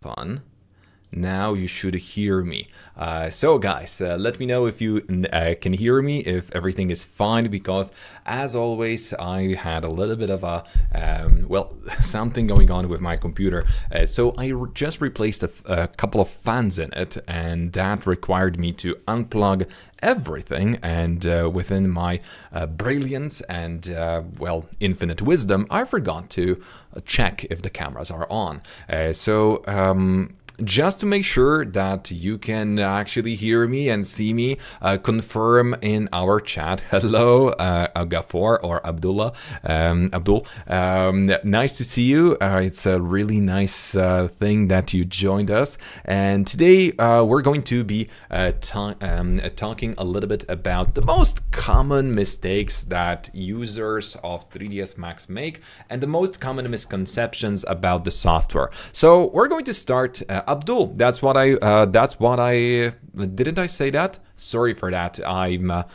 Fun. Now you should hear me. So guys, let me know if you can hear me, if everything is fine, because as always, I had a little bit of a, something going on with my computer. So I just replaced a couple of fans in it, and that required me to unplug everything. And within my brilliance and, infinite wisdom, I forgot to check if the cameras are on. Just to make sure that you can actually hear me and see me, confirm in our chat. Hello, Ghafor or Abdullah. Abdul, nice to see you. It's a really nice thing that you joined us. And today we're going to be talking a little bit about the most common mistakes that users of 3ds Max make and the most common misconceptions about the software. So we're going to start. Abdul, that's what I didn't I say that? Sorry for that. I'm a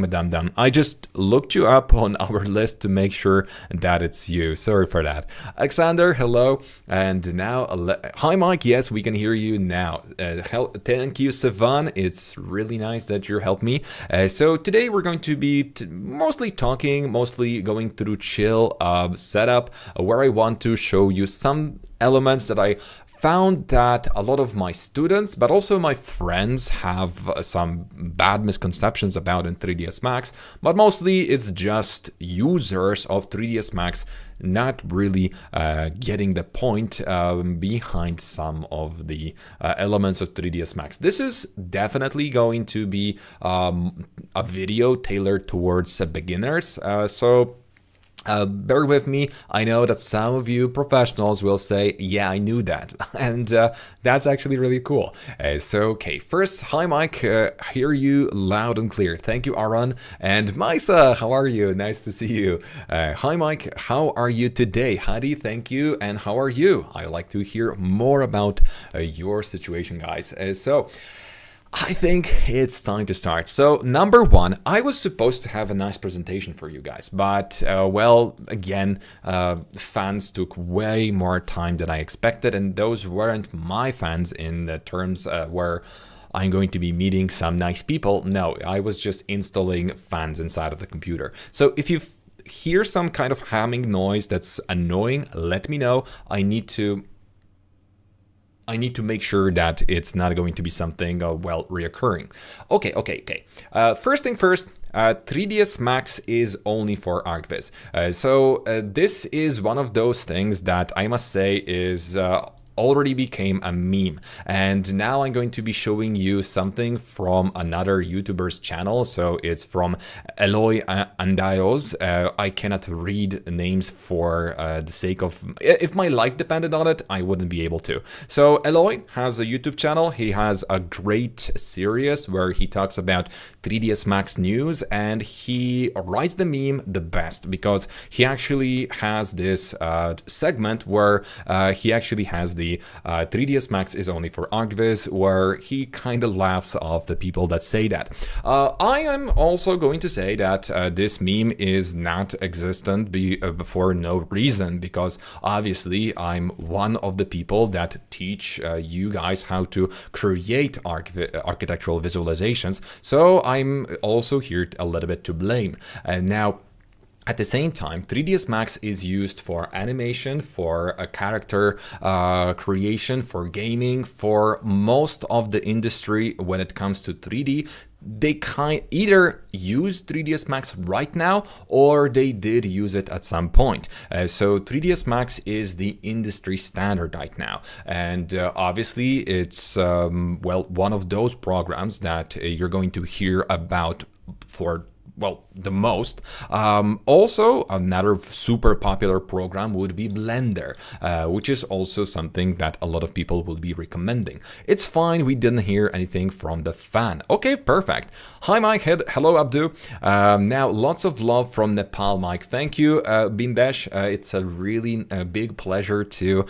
dum-dum. I just looked you up on our list to make sure that it's you. Sorry for that. Alexander, hello. And now, hi Mike, yes, we can hear you now. Thank you, Savan. It's really nice that you helped me. So today we're going to be mostly going through chill setup, where I want to show you some elements that I found that a lot of my students, but also my friends, have some bad misconceptions about in 3ds Max, but mostly it's just users of 3ds Max not really getting the point behind some of the elements of 3ds Max. This is definitely going to be a video tailored towards beginners, bear with me. I know that some of you professionals will say, yeah, I knew that. And that's actually really cool. Okay, first, hi Mike, hear you loud and clear. Thank you, Aaron. And Maisa, how are you? Nice to see you. Hi Mike, how are you today? Hadi, thank you. And how are you? I would like to hear more about your situation, guys. I think it's time to start. So number one, I was supposed to have a nice presentation for you guys, but fans took way more time than I expected, and those weren't my fans in the terms where I'm going to be meeting some nice people. No, I was just installing fans inside of the computer. So if you hear some kind of humming noise that's annoying, let me know. I need to make sure that it's not going to be something, reoccurring. Okay. First thing first, 3ds Max is only for ArcViz. This is one of those things that I must say is already became a meme, and now I'm going to be showing you something from another YouTuber's channel. So it's from Eloy Andaios. I cannot read names for the sake of, if my life depended on it, I wouldn't be able to. So Eloy has a YouTube channel. He has a great series where he talks about 3ds Max news, and he writes the meme the best because he actually has this segment where he actually has the 3ds Max is only for ArcViz, where he kind of laughs off the people that say that. I am also going to say that this meme is not existent for no reason, because obviously I'm one of the people that teach you guys how to create architectural visualizations, so I'm also here a little bit to blame. And now, at the same time, 3ds Max is used for animation, for a character creation, for gaming, for most of the industry when it comes to 3D. They either use 3ds Max right now, or they did use it at some point. So 3ds Max is the industry standard right now. And obviously it's, one of those programs that you're going to hear about for the most. Also, another super popular program would be Blender, which is also something that a lot of people will be recommending. It's fine, we didn't hear anything from the fan. Okay, perfect. Hi Mike, hello Abdu. Now, lots of love from Nepal, Mike. Thank you, Bindesh. It's a really big pleasure to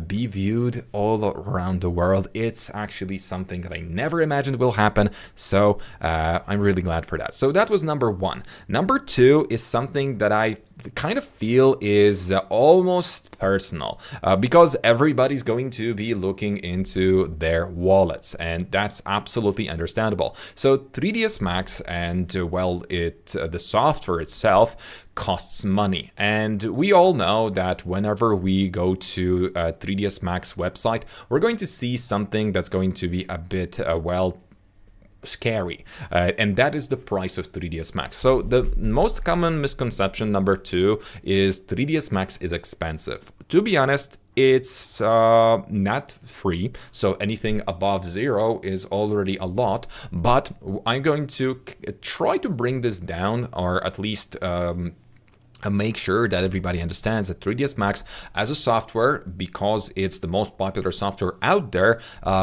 be viewed all around the world. It's actually something that I never imagined will happen, so I'm really glad for that. So that was number number one. Number two is something that I kind of feel is almost personal because everybody's going to be looking into their wallets, and that's absolutely understandable. So 3ds Max and the software itself costs money, and we all know that whenever we go to a 3ds Max website, we're going to see something that's going to be a bit scary, and that is the price of 3ds Max. So the most common misconception number two is 3ds Max is expensive. To be honest, it's not free, so anything above zero is already a lot, but I'm going to try to bring this down, or at least make sure that everybody understands that 3ds Max as a software, because it's the most popular software out there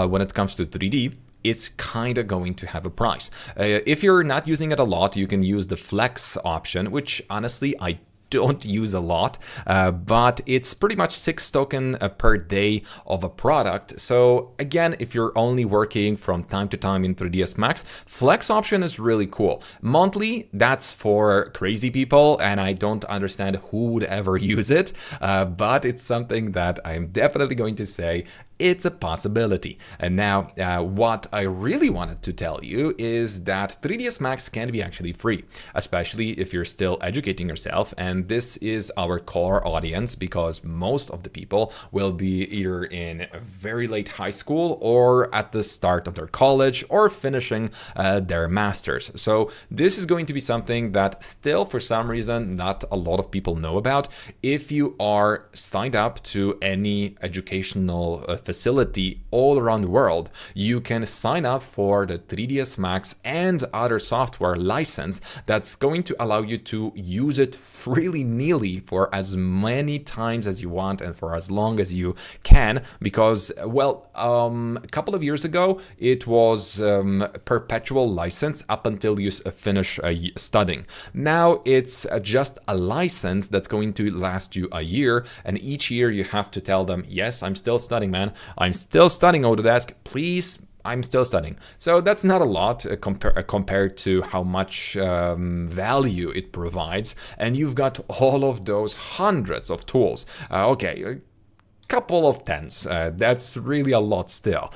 when it comes to 3D, it's kind of going to have a price. If you're not using it a lot, you can use the Flex option, which honestly I don't use a lot, but it's pretty much 6 tokens per day of a product. So again, if you're only working from time to time in 3ds Max, Flex option is really cool. Monthly, that's for crazy people, and I don't understand who would ever use it, but it's something that I'm definitely going to say it's a possibility. And now, what I really wanted to tell you is that 3ds Max can be actually free, especially if you're still educating yourself. And this is our core audience, because most of the people will be either in very late high school or at the start of their college or finishing their masters. So this is going to be something that still, for some reason, not a lot of people know about. If you are signed up to any educational facility all around the world, you can sign up for the 3ds Max and other software license that's going to allow you to use it freely nearly for as many times as you want and for as long as you can, because a couple of years ago it was perpetual license up until you finish studying. Now it's just a license that's going to last you a year, and each year you have to tell them, yes, I'm still studying, man. I'm still studying Autodesk. Please, I'm still studying. So that's not a lot compared to how much value it provides. And you've got all of those hundreds of tools. A couple of tens. That's really a lot still.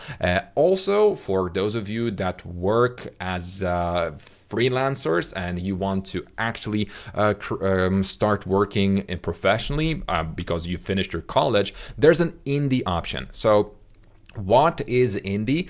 Also, for those of you that work as freelancers and you want to actually start working professionally because you finished your college, there's an indie option. So what is indie?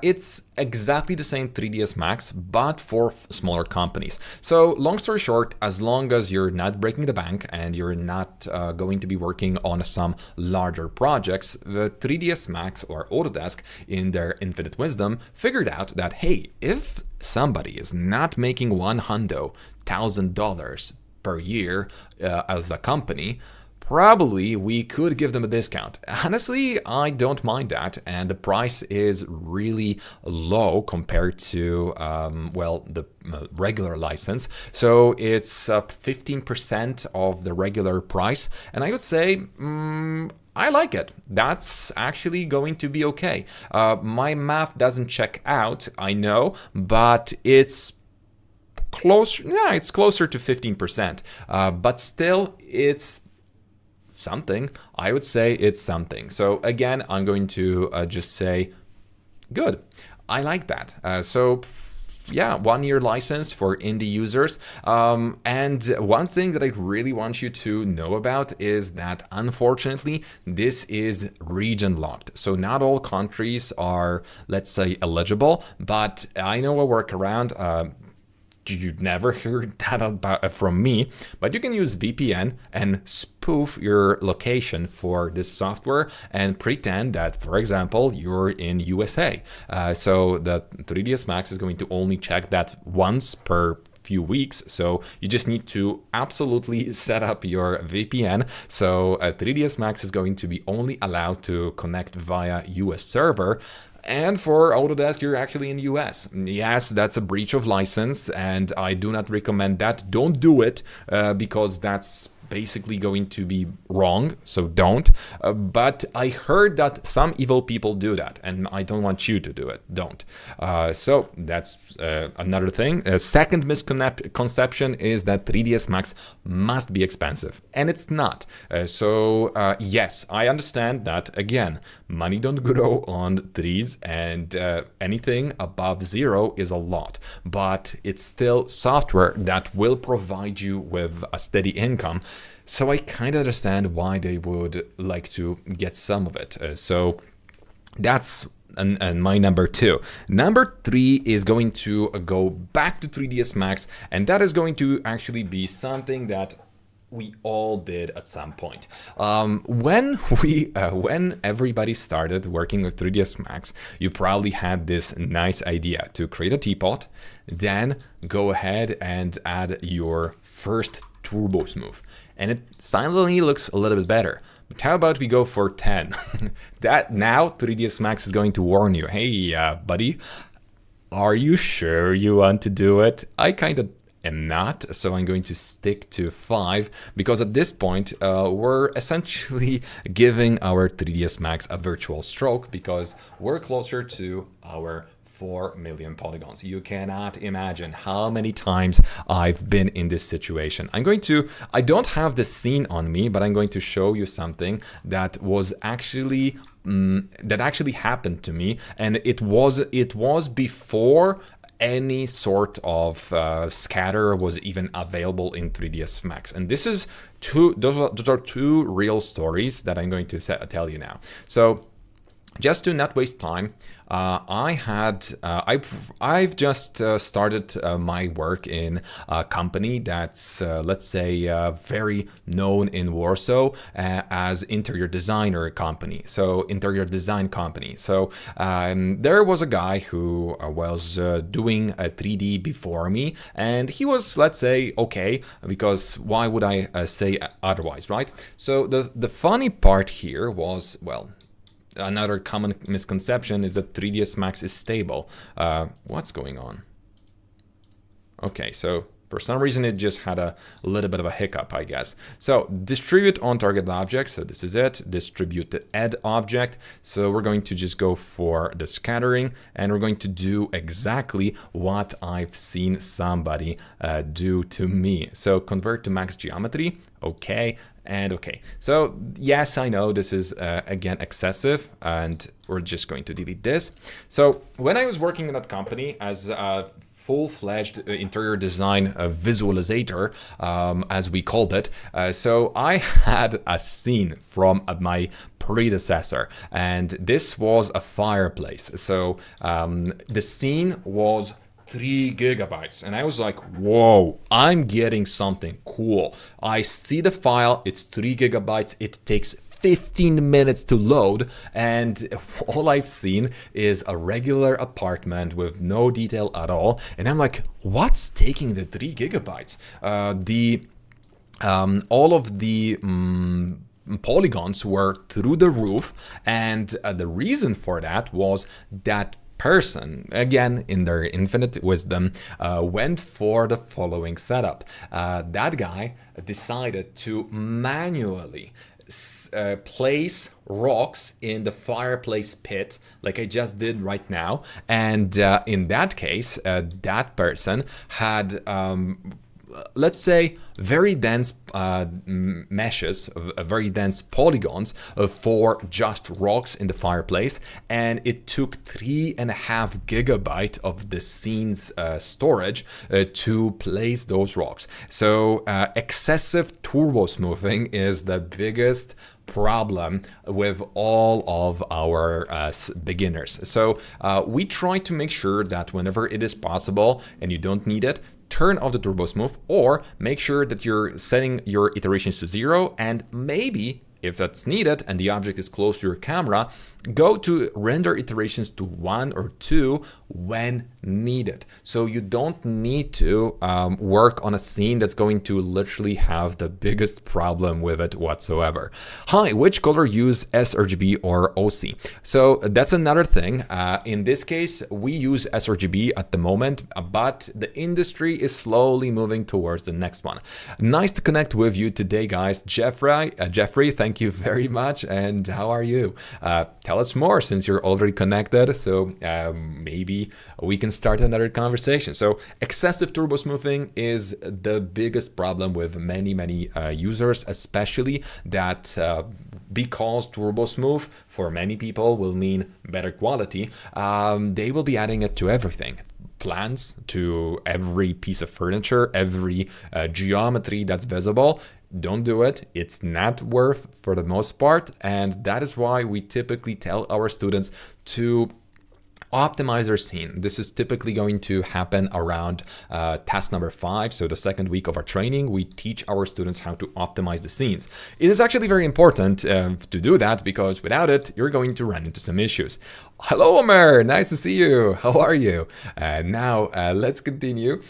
It's exactly the same 3ds Max, but for smaller companies. So long story short, as long as you're not breaking the bank and you're not going to be working on some larger projects, the 3ds Max or Autodesk, in their infinite wisdom, figured out that, hey, if somebody is not making $100,000 per year as a company, probably we could give them a discount. Honestly, I don't mind that, and the price is really low compared to the regular license. So it's 15% of the regular price, and I would say I like it. That's actually going to be okay. My math doesn't check out, I know, but it's closer. Yeah, it's closer to 15%, but still, it's something. I would say it's something. So again, I'm going to just say, good. I like that. Yeah, 1 year license for indie users. And one thing that I really want you to know about is that unfortunately, this is region locked. So not all countries are, let's say, eligible, but I know a workaround. You'd never heard that from me, but you can use VPN and spoof your location for this software and pretend that, for example, you're in USA. So the 3ds Max is going to only check that once per few weeks. So you just need to absolutely set up your VPN. So 3ds Max is going to be only allowed to connect via US server. And for Autodesk, you're actually in the US. Yes, that's a breach of license, and I do not recommend that. Don't do it because that's basically going to be wrong, so don't. But I heard that some evil people do that, and I don't want you to do it. Don't. So that's another thing. Second misconception is that 3ds Max must be expensive, and it's not. Yes, I understand that, again, money don't grow on trees, and anything above zero is a lot, but it's still software that will provide you with a steady income. So I kind of understand why they would like to get some of it. So that's and my number 2. Number 3 is going to go back to 3ds Max, and that is going to actually be something that we all did at some point. When everybody started working with 3ds Max, you probably had this nice idea to create a teapot, then go ahead and add your first turbo smooth, and it suddenly looks a little bit better. But how about we go for 10? That now 3ds Max is going to warn you, hey, buddy, are you sure you want to do it? I kind of am not, so I'm going to stick to 5, because at this point we're essentially giving our 3ds Max a virtual stroke, because we're closer to our 4 million polygons. You cannot imagine how many times I've been in this situation. I don't have the scene on me, but I'm going to show you something that was actually that actually happened to me, and it was before any sort of scatter was even available in 3ds Max. And this is those are two real stories that I'm going to tell you now. So just to not waste time, I've just started my work in a company that's let's say very known in Warsaw as interior design company. So there was a guy who was doing a 3D before me, and he was, let's say, okay, because why would I say otherwise, right? So the funny part here was, well, another common misconception is that 3ds Max is stable. What's going on? Okay, so for some reason it just had a little bit of a hiccup, I guess. So distribute on target object. So this is it. Distribute the add object. So we're going to just go for the scattering, and we're going to do exactly what I've seen somebody do to me. So convert to max geometry. Okay. And okay, so yes, I know this is again excessive, and we're just going to delete this. So when I was working in that company as a full-fledged interior design visualizator, as we called it, so I had a scene from my predecessor, and this was a fireplace. So the scene was 3 gigabytes, and I was like, whoa, I'm getting something cool. I see the file, it's 3 gigabytes, it takes 15 minutes to load, and all I've seen is a regular apartment with no detail at all, and I'm like, what's taking the 3 gigabytes? All of the polygons were through the roof, and the reason for that was that person, again in their infinite wisdom, went for the following setup. That guy decided to manually place rocks in the fireplace pit, like I just did right now, and in that case that person had let's say very dense meshes, very dense polygons for just rocks in the fireplace, and it took 3.5 gigabyte of the scene's storage to place those rocks. So excessive turbo smoothing is the biggest problem with all of our beginners. So we try to make sure that whenever it is possible and you don't need it, turn off the turbo smooth, or make sure that you're setting your iterations to 0, and maybe if that's needed and the object is close to your camera, go to render iterations to 1 or 2 when needed. So you don't need to work on a scene that's going to literally have the biggest problem with it whatsoever. Hi, which color use sRGB or OC? So that's another thing. In this case, we use sRGB at the moment, but the industry is slowly moving towards the next one. Nice to connect with you today, guys. Jeffrey, thank you very much. And how are you? Tell us more since you're already connected. So maybe we can start another conversation. So excessive turbo smoothing is the biggest problem with many users, especially that because turbo smooth for many people will mean better quality. They will be adding it to everything. Plans, to every piece of furniture, every geometry that's visible. Don't do it. It's not worth for the most part. And that is why we typically tell our students to optimize their scene. This is typically going to happen around task number 5. So the second week of our training, we teach our students how to optimize the scenes. It is actually very important to do that, because without it, you're going to run into some issues. Hello, Omer. Nice to see you. How are you? Now let's continue.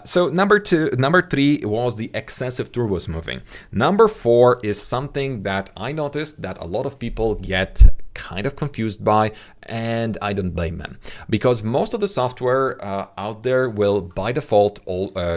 So number 3 was the excessive turbo smoothing. Number 4 is something that I noticed that a lot of people get kind of confused by, and I don't blame them, because most of the software out there will by default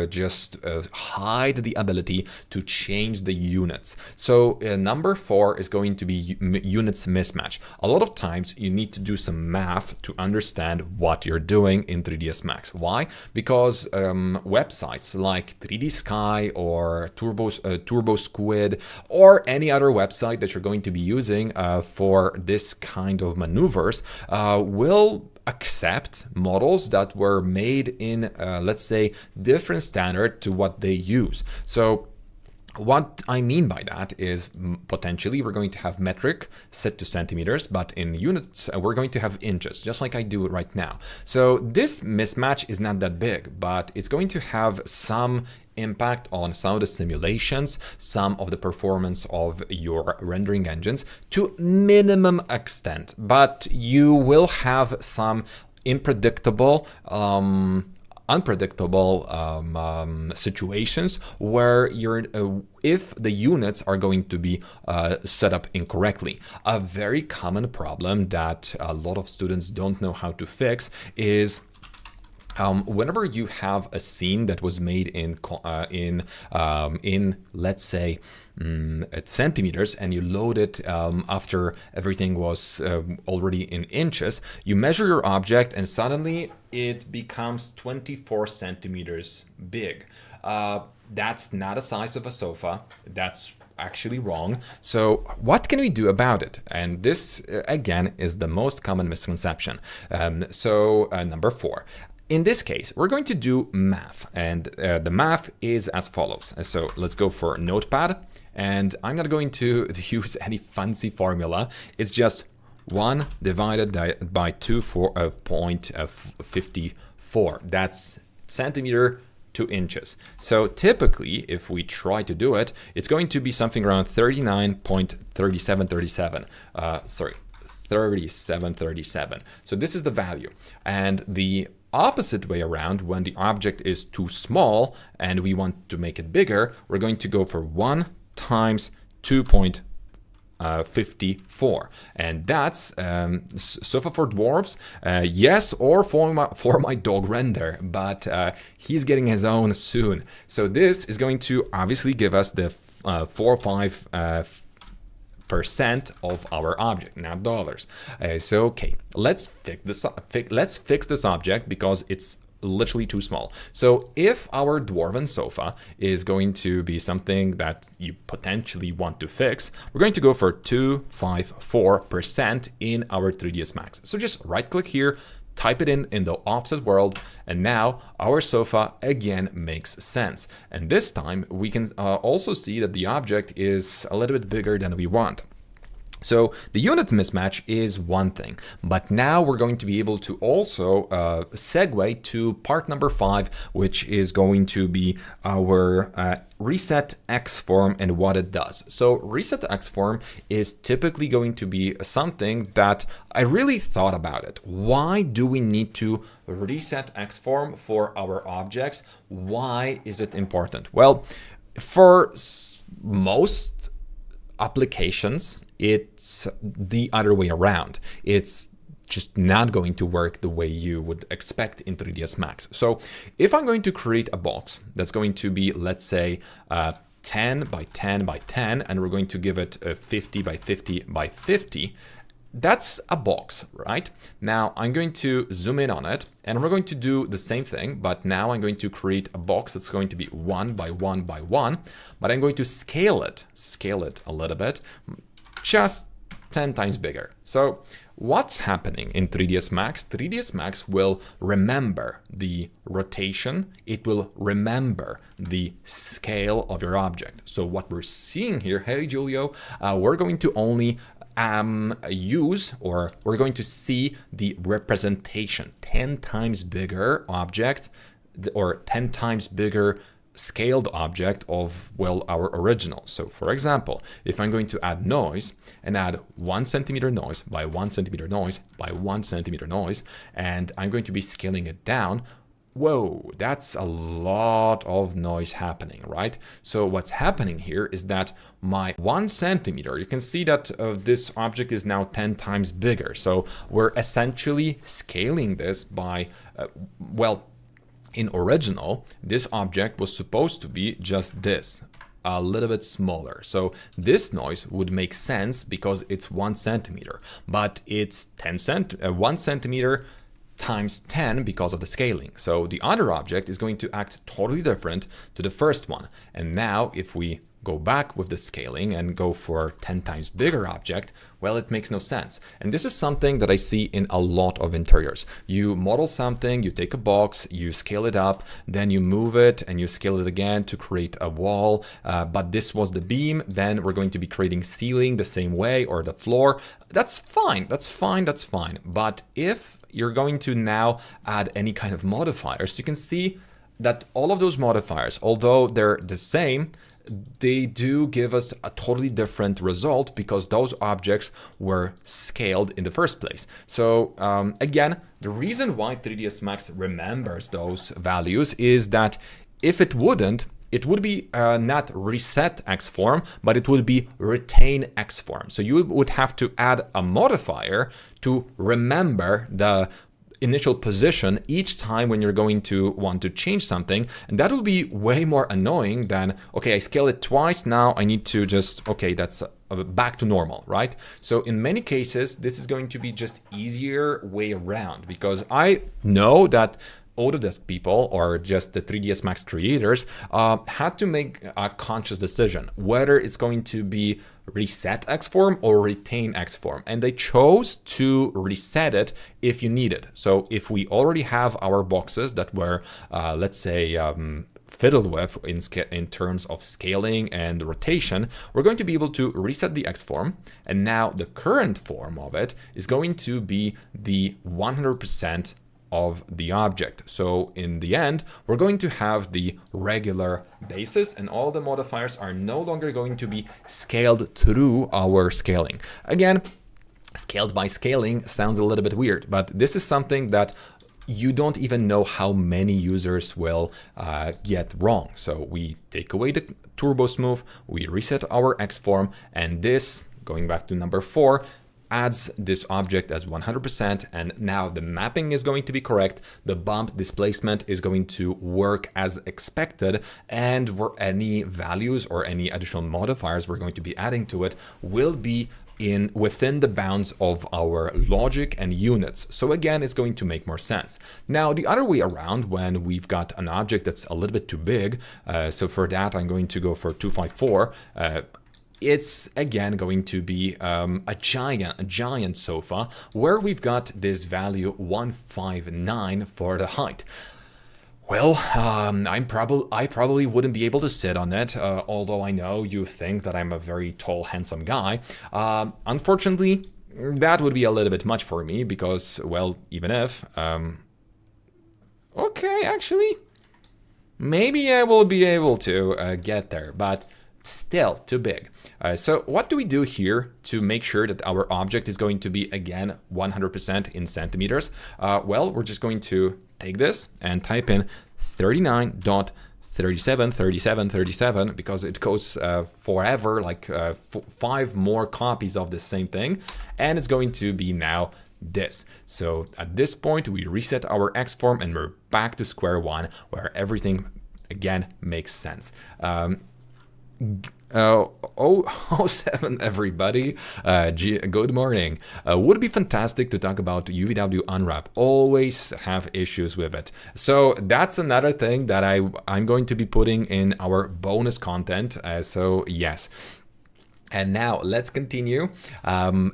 just hide the ability to change the units. So number 4 is going to be units mismatch. A lot of times you need to do some math to understand what you're doing in 3ds Max. Why? Because websites like 3D Sky or Turbo Squid or any other website that you're going to be using for this kind of maneuvers will accept models that were made in, let's say, different standard to what they use. So what I mean by that is potentially we're going to have metric set to centimeters, but in units we're going to have inches, just like I do it right now. So this mismatch is not that big, but it's going to have some impact on some of the simulations, some of the performance of your rendering engines to minimum extent, but you will have some unpredictable situations where if the units are going to be set up incorrectly. A very common problem that a lot of students don't know how to fix is whenever you have a scene that was made in let's say centimeters, and you load it after everything was already in inches, you measure your object and suddenly it becomes 24 centimeters big. That's not a size of a sofa. That's actually wrong. So what can we do about it? And this again is the most common misconception. Number 4. In this case, we're going to do math, and the math is as follows. So let's go for Notepad, and I'm not going to use any fancy formula. It's just 1 divided by 2 for 0.54. That's centimeter to inches. So typically, if we try to do it, it's going to be something around 3737. So this is the value. And the opposite way around, when the object is too small and we want to make it bigger, we're going to go for 1 times 2.54, and that's sofa for dwarves, yes, or for my dog Render, but he's getting his own soon. So this is going to obviously give us the 4 or 5% of our object, not dollars. So okay, let's fix this object because it's literally too small. So if our dwarven sofa is going to be something that you potentially want to fix, we're going to go for 254% in our 3ds Max. So just right click here, type it in the offset world, and now our sofa again makes sense. And this time we can also see that the object is a little bit bigger than we want. So the unit mismatch is one thing, but now we're going to be able to also segue to part number 5, which is going to be our reset X form and what it does. So reset X form is typically going to be something that I really thought about it. Why do we need to reset X form for our objects? Why is it important? Well, for most applications, it's the other way around. It's just not going to work the way you would expect in 3ds Max. So if I'm going to create a box that's going to be, let's say, 10 by 10 by 10, and we're going to give it a 50 by 50 by 50, that's a box, right? Now I'm going to zoom in on it, and we're going to do the same thing, but now I'm going to create a box that's going to be 1 by 1 by 1, but I'm going to scale it a little bit, just 10 times bigger. So what's happening in 3ds Max? 3ds Max will remember the rotation, it will remember the scale of your object. So what we're seeing here, hey Julio, we're going to only we're going to see the representation 10 times bigger object, or 10 times bigger scaled object of, well, our original. So for example, if I'm going to add noise and add 1 centimeter noise by 1 centimeter noise by 1 centimeter noise, and I'm going to be scaling it down, whoa, that's a lot of noise happening, right? So what's happening here is that my 1 centimeter, you can see that this object is now 10 times bigger. So we're essentially scaling this by, well, in original, this object was supposed to be just this, a little bit smaller. So this noise would make sense because it's 1 centimeter, but it's 1 centimeter times 10 because of the scaling. So the other object is going to act totally different to the first one. And now if we go back with the scaling and go for 10 times bigger object, well, it makes no sense. And this is something that I see in a lot of interiors. You model something, you take a box, you scale it up, then you move it and you scale it again to create a wall. But this was the beam, then we're going to be creating ceiling the same way, or the floor. That's fine, that's fine, that's fine. But if you're going to now add any kind of modifiers, you can see that all of those modifiers, although they're the same, they do give us a totally different result because those objects were scaled in the first place. So again, the reason why 3ds Max remembers those values is that if it wouldn't, it would be not reset X form, but it would be retain X form. So you would have to add a modifier to remember the initial position each time when you're going to want to change something. And that will be way more annoying than, okay, I scaled it twice, now I need to just, okay, that's back to normal, right? So in many cases, this is going to be just easier way around, because I know that Autodesk people, or just the 3ds Max creators, had to make a conscious decision whether it's going to be reset X form or retain X form, and they chose to reset it if you need it. So if we already have our boxes that were, let's say, fiddled with in terms of scaling and rotation, we're going to be able to reset the X form, and now the current form of it is going to be the 100% of the object. So in the end, we're going to have the regular basis, and all the modifiers are no longer going to be scaled through our scaling. Again, scaled by scaling sounds a little bit weird, but this is something that you don't even know how many users will get wrong. So we take away the turbo smooth, we reset our X form, and this, going back to number 4, adds this object as 100%, and now the mapping is going to be correct, the bump displacement is going to work as expected, and where any values or any additional modifiers we're going to be adding to it will be within the bounds of our logic and units. So again, it's going to make more sense. Now, the other way around, when we've got an object that's a little bit too big, so for that I'm going to go for 254, it's again going to be a giant sofa where we've got this value 159 for the height. Well, I probably wouldn't be able to sit on it, although I know you think that I'm a very tall, handsome guy. Unfortunately, that would be a little bit much for me because, well, even if, okay, actually, maybe I will be able to get there, but still too big. So what do we do here to make sure that our object is going to be, again, 100% in centimeters? Well, we're just going to take this and type in 39.373737 because it goes forever, like 5 more copies of the same thing, and it's going to be now this. So at this point, we reset our X form and we're back to square one, where everything again makes sense. 07 everybody, good morning. Would be fantastic to talk about UVW unwrap. Always have issues with it. So that's another thing that I'm going to be putting in our bonus content. So yes. And now let's continue.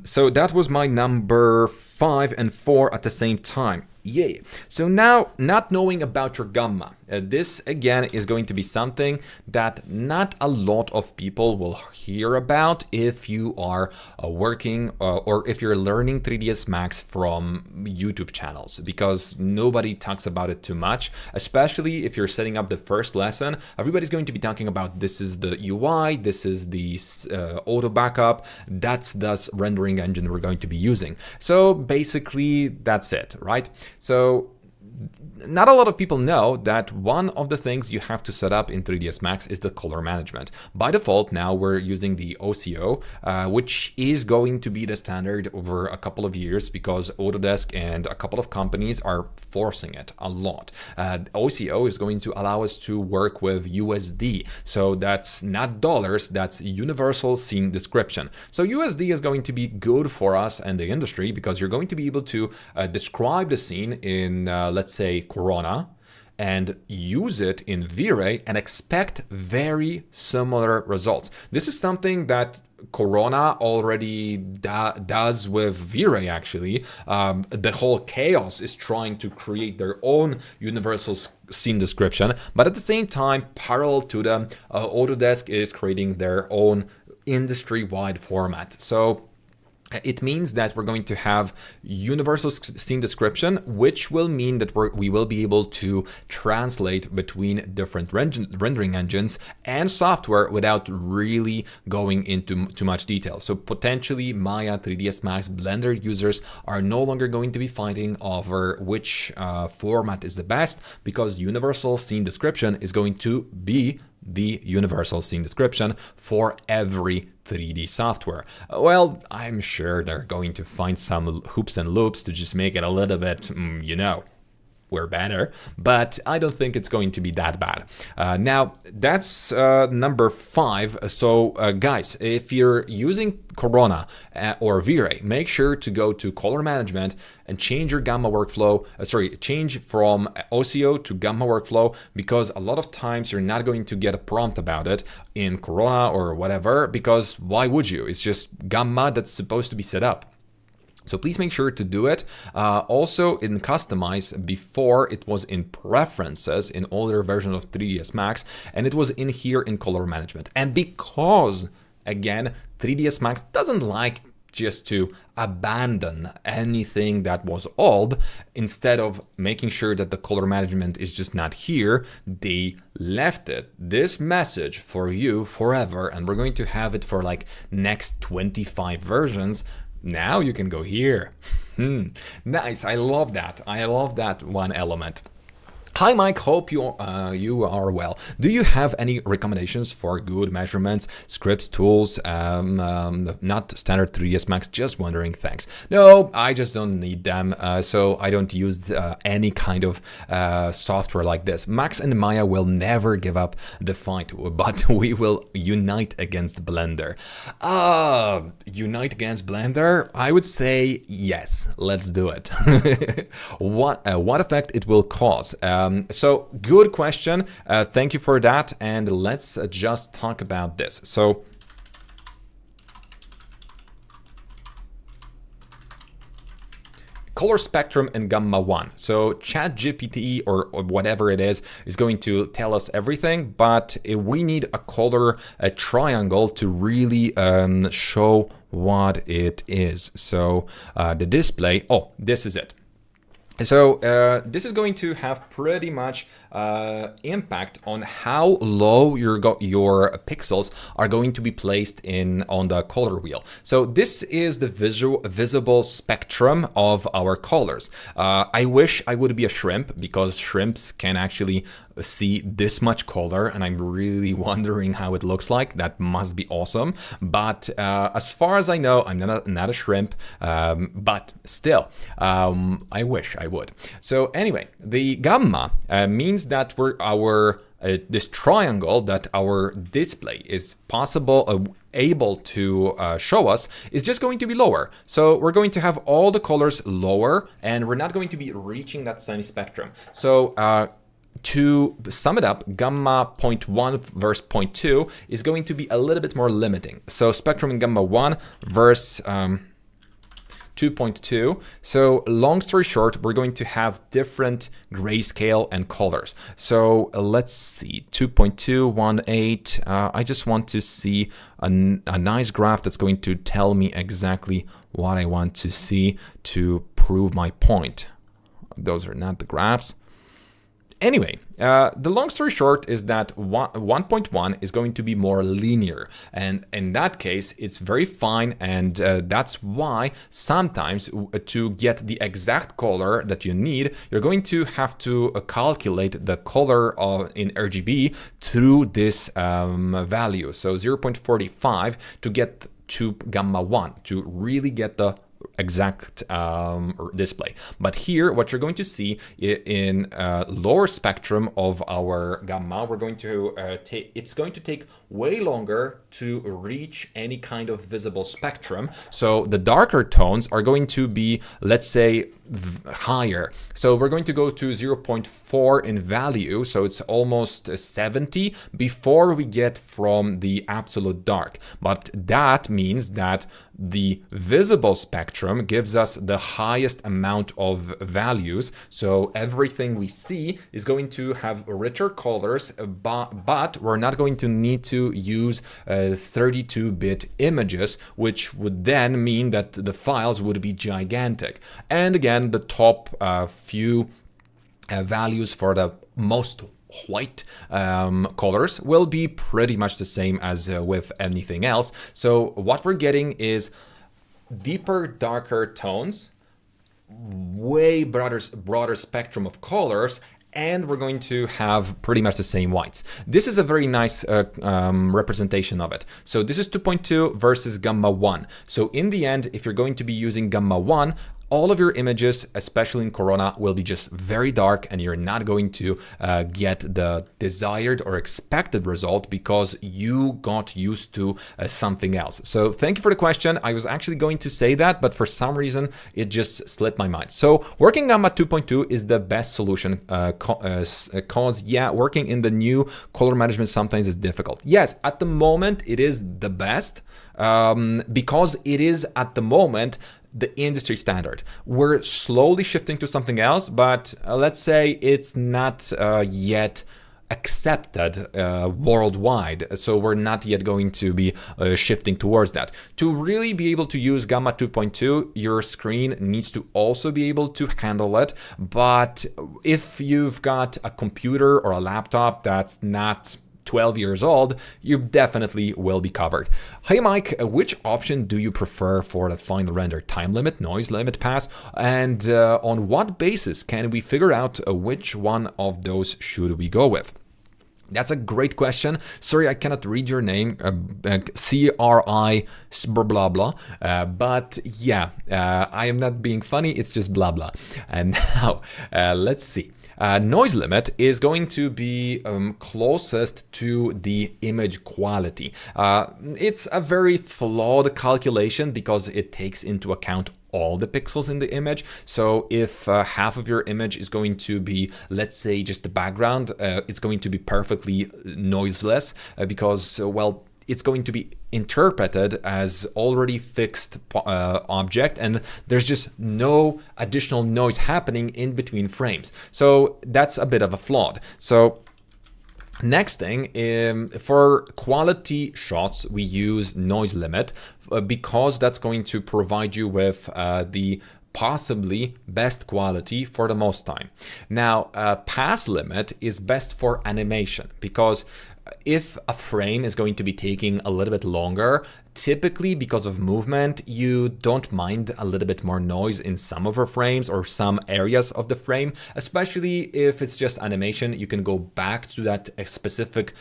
So that was my number 5 and 4 at the same time. Yay. So now, not knowing about your gamma. This again is going to be something that not a lot of people will hear about if you are working or if you're learning 3ds Max from YouTube channels, because nobody talks about it too much, especially if you're setting up the first lesson. Everybody's going to be talking about this is the UI, this is the auto backup, that's the rendering engine we're going to be using. So basically that's it, right? So not a lot of people know that one of the things you have to set up in 3ds Max is the color management. By default, now we're using the OCO, which is going to be the standard over a couple of years because Autodesk and a couple of companies are forcing it a lot. OCO is going to allow us to work with USD. So that's not dollars, that's universal scene description. So USD is going to be good for us and the industry because you're going to be able to describe the scene in, let's say, Corona, and use it in V-Ray and expect very similar results. This is something that Corona already does with V-Ray, actually. The whole chaos is trying to create their own universal scene description, but at the same time, parallel to them, Autodesk is creating their own industry-wide format. So it means that we're going to have universal scene description, which will mean that we will be able to translate between different rendering engines and software without really going into too much detail. So potentially Maya, 3ds Max, Blender users are no longer going to be fighting over which format is the best, because universal scene description is going to be the universal scene description for every 3D software. Well, I'm sure they're going to find some hoops and loops to just make it a little bit, you know, we're better, but I don't think it's going to be that bad. Now, that's number 5. So guys, if you're using Corona or V-Ray, make sure to go to color management and change your gamma workflow, change from OCO to gamma workflow, because a lot of times you're not going to get a prompt about it in Corona or whatever, because why would you? It's just gamma that's supposed to be set up. So please make sure to do it. Also in Customize, before it was in Preferences in older version of 3ds Max, and it was in here in Color Management. And because, again, 3ds Max doesn't like just to abandon anything that was old, instead of making sure that the color management is just not here, they left it, this message, for you forever, and we're going to have it for like next 25 versions. Now you can go here. Nice, I love that. I love that one element. Hi Mike, hope you are well. Do you have any recommendations for good measurements, scripts, tools, not standard 3ds Max, just wondering, thanks. No, I just don't need them, so I don't use any kind of software like this. Max and Maya will never give up the fight, but we will unite against Blender. Unite against Blender? I would say yes, let's do it. What effect it will cause? So good question. Thank you for that. And let's just talk about this. So color spectrum in gamma 1. So ChatGPT or whatever it is going to tell us everything, but we need a color triangle to really show what it is. So the display, oh, this is it. So this is going to have pretty much impact on how low your pixels are going to be placed on the color wheel. So this is the visible spectrum of our colors. I wish I would be a shrimp, because shrimps can actually see this much color, and I'm really wondering how it looks like. That must be awesome. But as far as I know, I'm not a shrimp, but still, I wish I would. So anyway, the gamma means that this triangle that our display is able to show us is just going to be lower. So we're going to have all the colors lower, and we're not going to be reaching that same spectrum. So to sum it up, gamma 0.1 versus 0.2 is going to be a little bit more limiting. So spectrum in gamma 1 versus 2.2. So long story short, we're going to have different grayscale and colors. So let's see, 2.218. I just want to see a nice graph that's going to tell me exactly what I want to see to prove my point. Those are not the graphs. Anyway, the long story short is that 1.1 is going to be more linear, and in that case it's very fine, and that's why sometimes to get the exact color that you need, you're going to have to calculate the color in RGB through this value. So 0.45 to get to gamma 1 to really get the exact display. But here what you're going to see in lower spectrum of our gamma, we're going to it's going to take way longer to reach any kind of visible spectrum. So the darker tones are going to be, let's say, higher. So we're going to go to 0.4 in value, so it's almost 70 before we get from the absolute dark. But that means that the visible spectrum gives us the highest amount of values, so everything we see is going to have richer colors, but we're not going to need to use 32-bit images, which would then mean that the files would be gigantic. And again, the top few values for the most white colors will be pretty much the same as with anything else. So what we're getting is deeper, darker tones, way broader spectrum of colors, and we're going to have pretty much the same whites. This is a very nice representation of it. So this is 2.2 versus gamma 1. So in the end, if you're going to be using gamma 1, all of your images, especially in Corona, will be just very dark, and you're not going to get the desired or expected result because you got used to something else. So thank you for the question. I was actually going to say that, but for some reason it just slipped my mind. So working gamma 2.2 is the best solution cause yeah, working in the new color management sometimes is difficult. Yes, at the moment it is the best because it is at the moment the industry standard. We're slowly shifting to something else, but let's say it's not yet accepted worldwide, so we're not yet going to be shifting towards that. To really be able to use gamma 2.2, your screen needs to also be able to handle it, but if you've got a computer or a laptop that's not 12 years old, you definitely will be covered. Hey Mike, which option do you prefer for the final render? Time limit, noise limit, pass, and on what basis can we figure out which one of those should we go with? That's a great question. Sorry, I cannot read your name, CRI blah blah, but yeah, I am not being funny, it's just blah blah. And now, let's see. Noise limit is going to be closest to the image quality. It's a very flawed calculation because it takes into account all the pixels in the image. So if half of your image is going to be, let's say, just the background, it's going to be perfectly noiseless because, well, it's going to be interpreted as already fixed object, and there's just no additional noise happening in between frames. So that's a bit of a flaw. So next thing, for quality shots, we use noise limit because that's going to provide you with the possibly best quality for the most time. Now, pass limit is best for animation because if a frame is going to be taking a little bit longer, typically because of movement, you don't mind a little bit more noise in some of our frames or some areas of the frame, especially if it's just animation. You can go back to that specific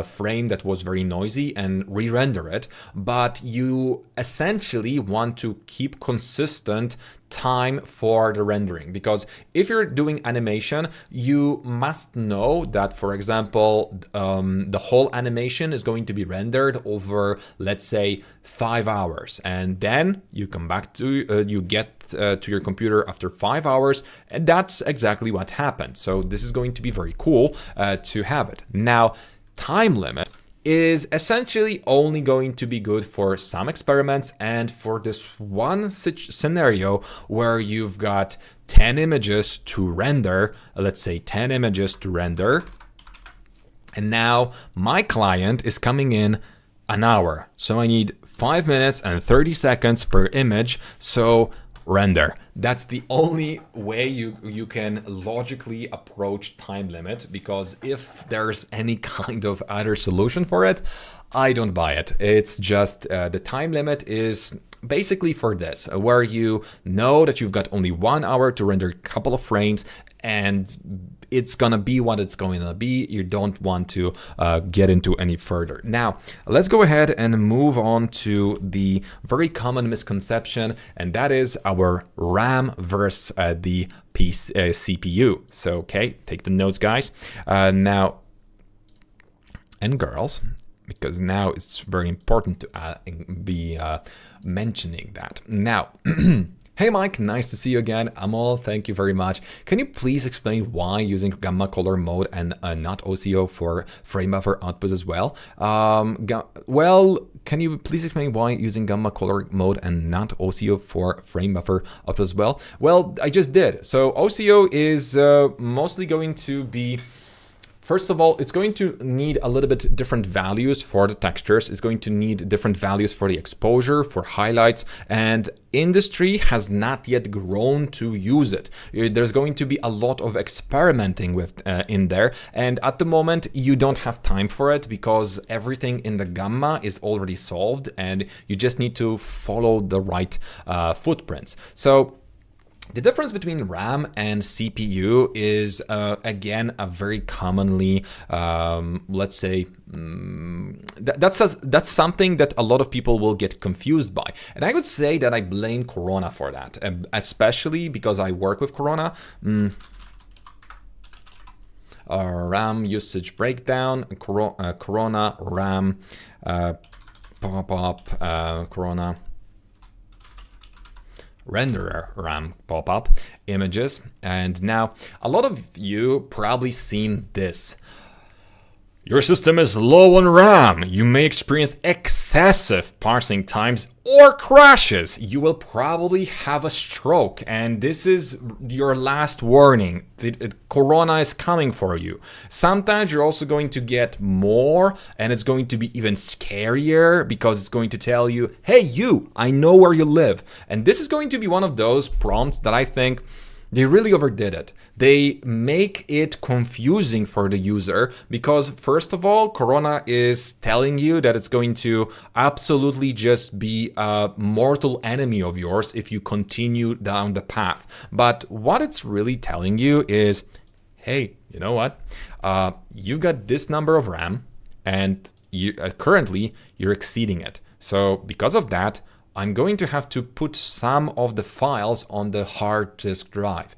frame that was very noisy and re-render it, but you essentially want to keep consistent time for the rendering, because if you're doing animation, you must know that, for example, the whole animation is going to be rendered over, let's say, 5 hours, and then you come back to you get to your computer after 5 hours, and that's exactly what happened. So this is going to be very cool to have it. Now, time limit is essentially only going to be good for some experiments and for this one scenario where you've got 10 images to render, let's say 10 images to render, and now my client is coming in an hour, so I need 5 minutes and 30 seconds per image, so render. That's the only way you can logically approach time limit, because if there's any kind of other solution for it, I don't buy it. It's just the time limit is basically for this, where you know that you've got only 1 hour to render a couple of frames, and it's gonna be what it's going to be. You don't want to get into any further. Now, let's go ahead and move on to the very common misconception, and that is our RAM versus the CPU. So, okay, take the notes, guys. Now, and girls, because now it's very important to be mentioning that. Now, hey Mike, nice to see you again. Amal, thank you very much. Can you please explain why using gamma color mode and not OCO for frame buffer output as well? Well, can you please explain why using gamma color mode and not OCO for frame buffer output as well? Well, I just did. So OCO is mostly going to be, first of all, it's going to need a little bit different values for the textures. It's going to need different values for the exposure, for highlights, and industry has not yet grown to use it. There's going to be a lot of experimenting with in there, and at the moment you don't have time for it because everything in the gamma is already solved and you just need to follow the right footprints. So the difference between RAM and CPU is, again, a very commonly, let's say, that's something that a lot of people will get confused by. And I would say that I blame Corona for that, especially because I work with Corona. RAM usage breakdown, Corona, RAM, pop-up, Corona, renderer RAM pop-up images. And now a lot of you probably seen this. Your system is low on RAM. You may experience excessive parsing times or crashes. You will probably have a stroke, and this is your last warning. Corona is coming for you. Sometimes you're also going to get more, and it's going to be even scarier because it's going to tell you, hey, I know where you live. And this is going to be one of those prompts that I think they really overdid it. They make it confusing for the user because, first of all, Corona is telling you that it's going to absolutely just be a mortal enemy of yours if you continue down the path. But what it's really telling you is, hey, you know what? You've got this number of RAM and currently you're exceeding it. So because of that, I'm going to have to put some of the files on the hard disk drive.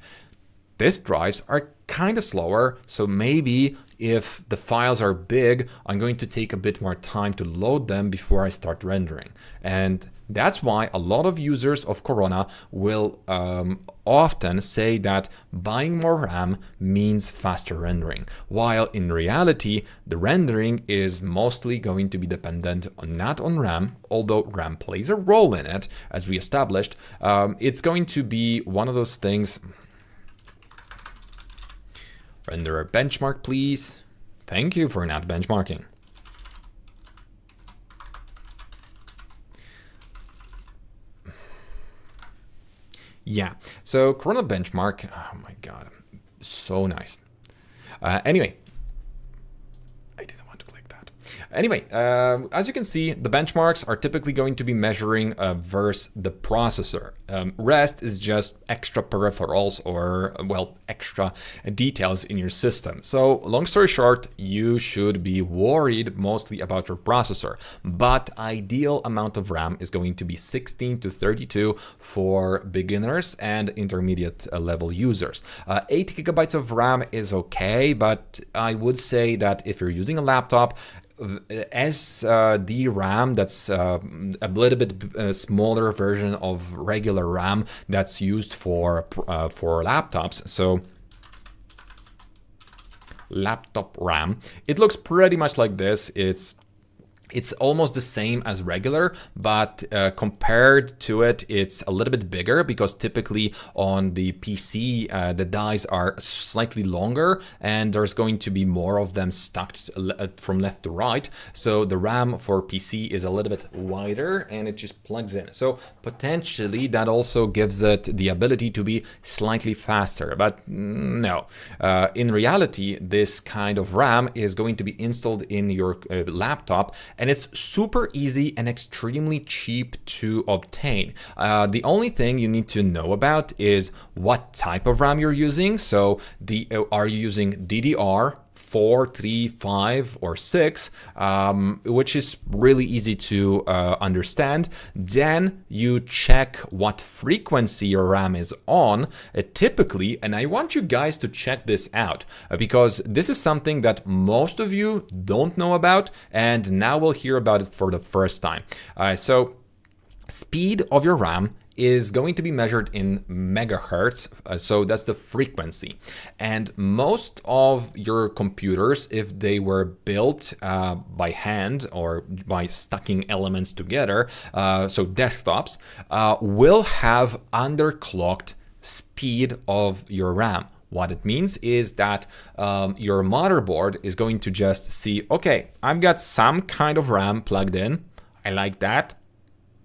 These drives are kind of slower, so maybe if the files are big, I'm going to take a bit more time to load them before I start rendering. And That's why a lot of users of Corona will often say that buying more RAM means faster rendering, while in reality, the rendering is mostly going to be dependent not on RAM, although RAM plays a role in it, as we established. It's going to be one of those things. Render a benchmark, please. Thank you for not benchmarking. Yeah, so Corona benchmark, oh my god, so nice. Anyway, I didn't want to click that. Anyway, as you can see, the benchmarks are typically going to be measuring versus the processor. Rest is just extra peripherals or, well, extra details in your system. So long story short, you should be worried mostly about your processor, but ideal amount of RAM is going to be 16 to 32 for beginners and intermediate level users. 8 gigabytes of RAM is okay, but I would say that if you're using a laptop, SD RAM, that's a little bit smaller version of regular RAM that's used for laptops. So laptop RAM, it looks pretty much like this. It's almost the same as regular, but compared to it, it's a little bit bigger because typically on the PC, the dies are slightly longer and there's going to be more of them stacked from left to right. So the RAM for PC is a little bit wider and it just plugs in. So potentially that also gives it the ability to be slightly faster, but no. In reality, this kind of RAM is going to be installed in your laptop, and it's super easy and extremely cheap to obtain. The only thing you need to know about is what type of RAM you're using. So are you using DDR 4, 3, 5, or 6, which is really easy to understand. Then you check what frequency your RAM is on, typically, and I want you guys to check this out because this is something that most of you don't know about, and now we'll hear about it for the first time. So speed of your RAM is going to be measured in megahertz, so that's the frequency. And most of your computers, if they were built by hand or by stacking elements together, so desktops, will have underclocked speed of your RAM. What it means is that your motherboard is going to just see, okay, I've got some kind of RAM plugged in, I like that,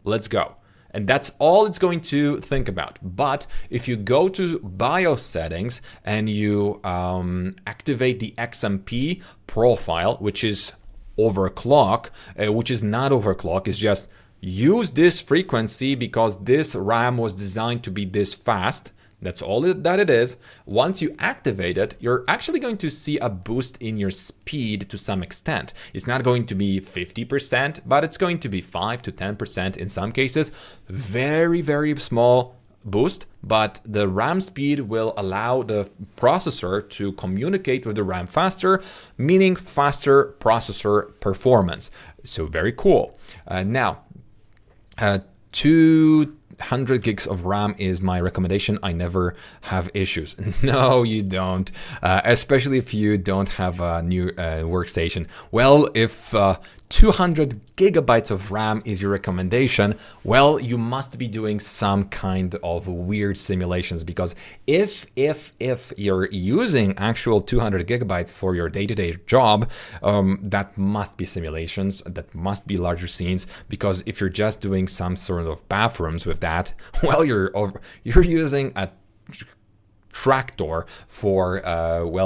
let's go. And that's all it's going to think about. But if you go to BIOS settings and you activate the XMP profile, which is overclock, which is not overclock, it's just use this frequency because this RAM was designed to be this fast. That's all that it is. Once you activate it, you're actually going to see a boost in your speed to some extent. It's not going to be 50%, but it's going to be 5 to 10% in some cases. Very, very small boost, but the RAM speed will allow the processor to communicate with the RAM faster, meaning faster processor performance. So very cool. Now, 200 gigs of RAM is my recommendation. I never have issues. No, you don't, especially if you don't have a new workstation. Well, if 200 gigabytes of RAM is your recommendation, well, you must be doing some kind of weird simulations, because if you're using actual 200 gigabytes for your day-to-day job, that must be simulations, that must be larger scenes, because if you're just doing some sort of bathrooms with that, well, you're using a tractor for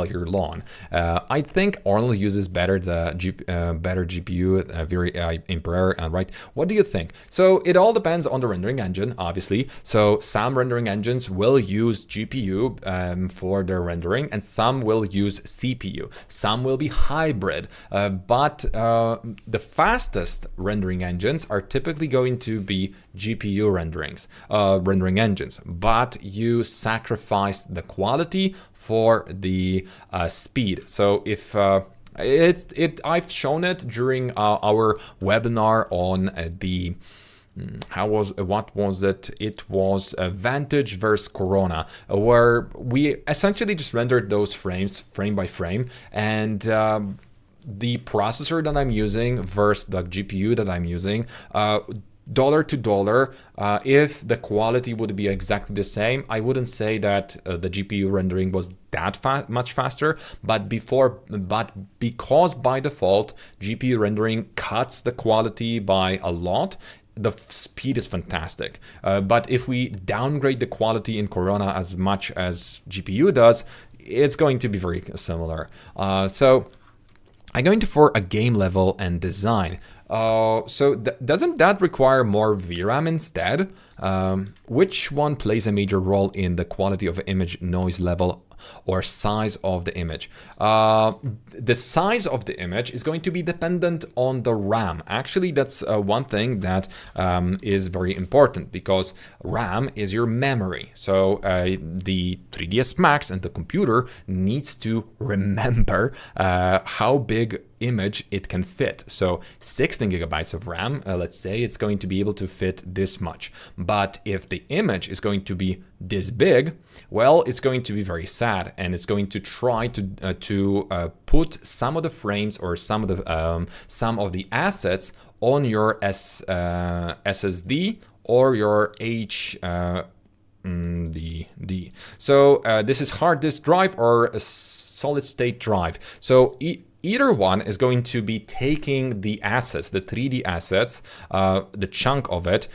your lawn. I think Arnold uses better GPU, very Emperor, right? What do you think? So it all depends on the rendering engine, obviously. So some rendering engines will use GPU for their rendering, and some will use CPU. Some will be hybrid, but the fastest rendering engines are typically going to be GPU rendering engines, but you sacrifice the quality for the speed. So if I've shown it during our webinar on the what was it? It was Vantage versus Corona, where we essentially just rendered those frames frame by frame, and the processor that I'm using versus the GPU that I'm using, dollar to dollar, if the quality would be exactly the same, I wouldn't say that the GPU rendering was that much faster, but because by default GPU rendering cuts the quality by a lot, the speed is fantastic. But if we downgrade the quality in Corona as much as GPU does, it's going to be very similar. So I'm going for a game level and design. Doesn't that require more VRAM instead? Which one plays a major role in the quality of image, noise level, or size of the image? The size of the image is going to be dependent on the RAM. Actually, that's one thing that is very important, because RAM is your memory. So the 3ds Max and the computer needs to remember how big image it can fit. So 16 gigabytes of RAM, let's say it's going to be able to fit this much. But if the image is going to be this big, well, it's going to be very sad, and it's going to try to put some of the frames or some of the assets on your SSD or your HDD. So this is hard disk drive or a solid state drive. So either one is going to be taking the assets, the 3D assets, the chunk of it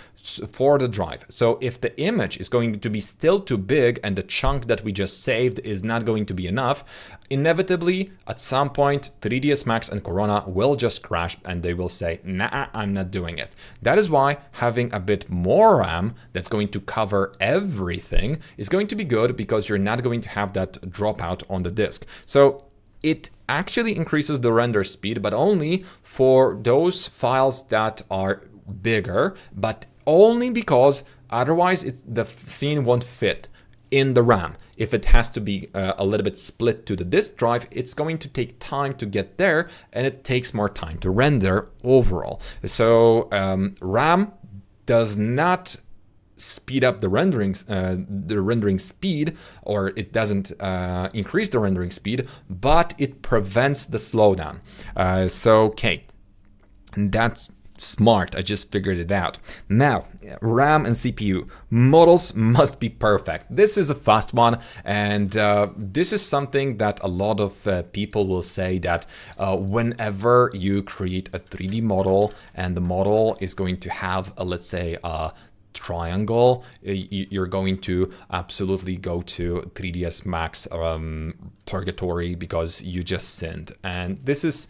for the drive. So if the image is going to be still too big and the chunk that we just saved is not going to be enough, inevitably at some point 3ds Max and Corona will just crash and they will say, nah, I'm not doing it. That is why having a bit more RAM that's going to cover everything is going to be good, because you're not going to have that dropout on the disk. So it actually increases the render speed, but only for those files that are bigger, but only because otherwise the scene won't fit in the RAM. If it has to be a little bit split to the disk drive, it's going to take time to get there, and it takes more time to render overall. So RAM does not speed up the rendering speed, or it doesn't increase the rendering speed, but it prevents the slowdown. Okay, that's smart. I just figured it out. Now, RAM and CPU models must be perfect. This is a fast one, and this is something that a lot of people will say that whenever you create a 3D model and the model is going to have let's say a triangle, you're going to absolutely go to 3ds Max purgatory, because you just sinned. And this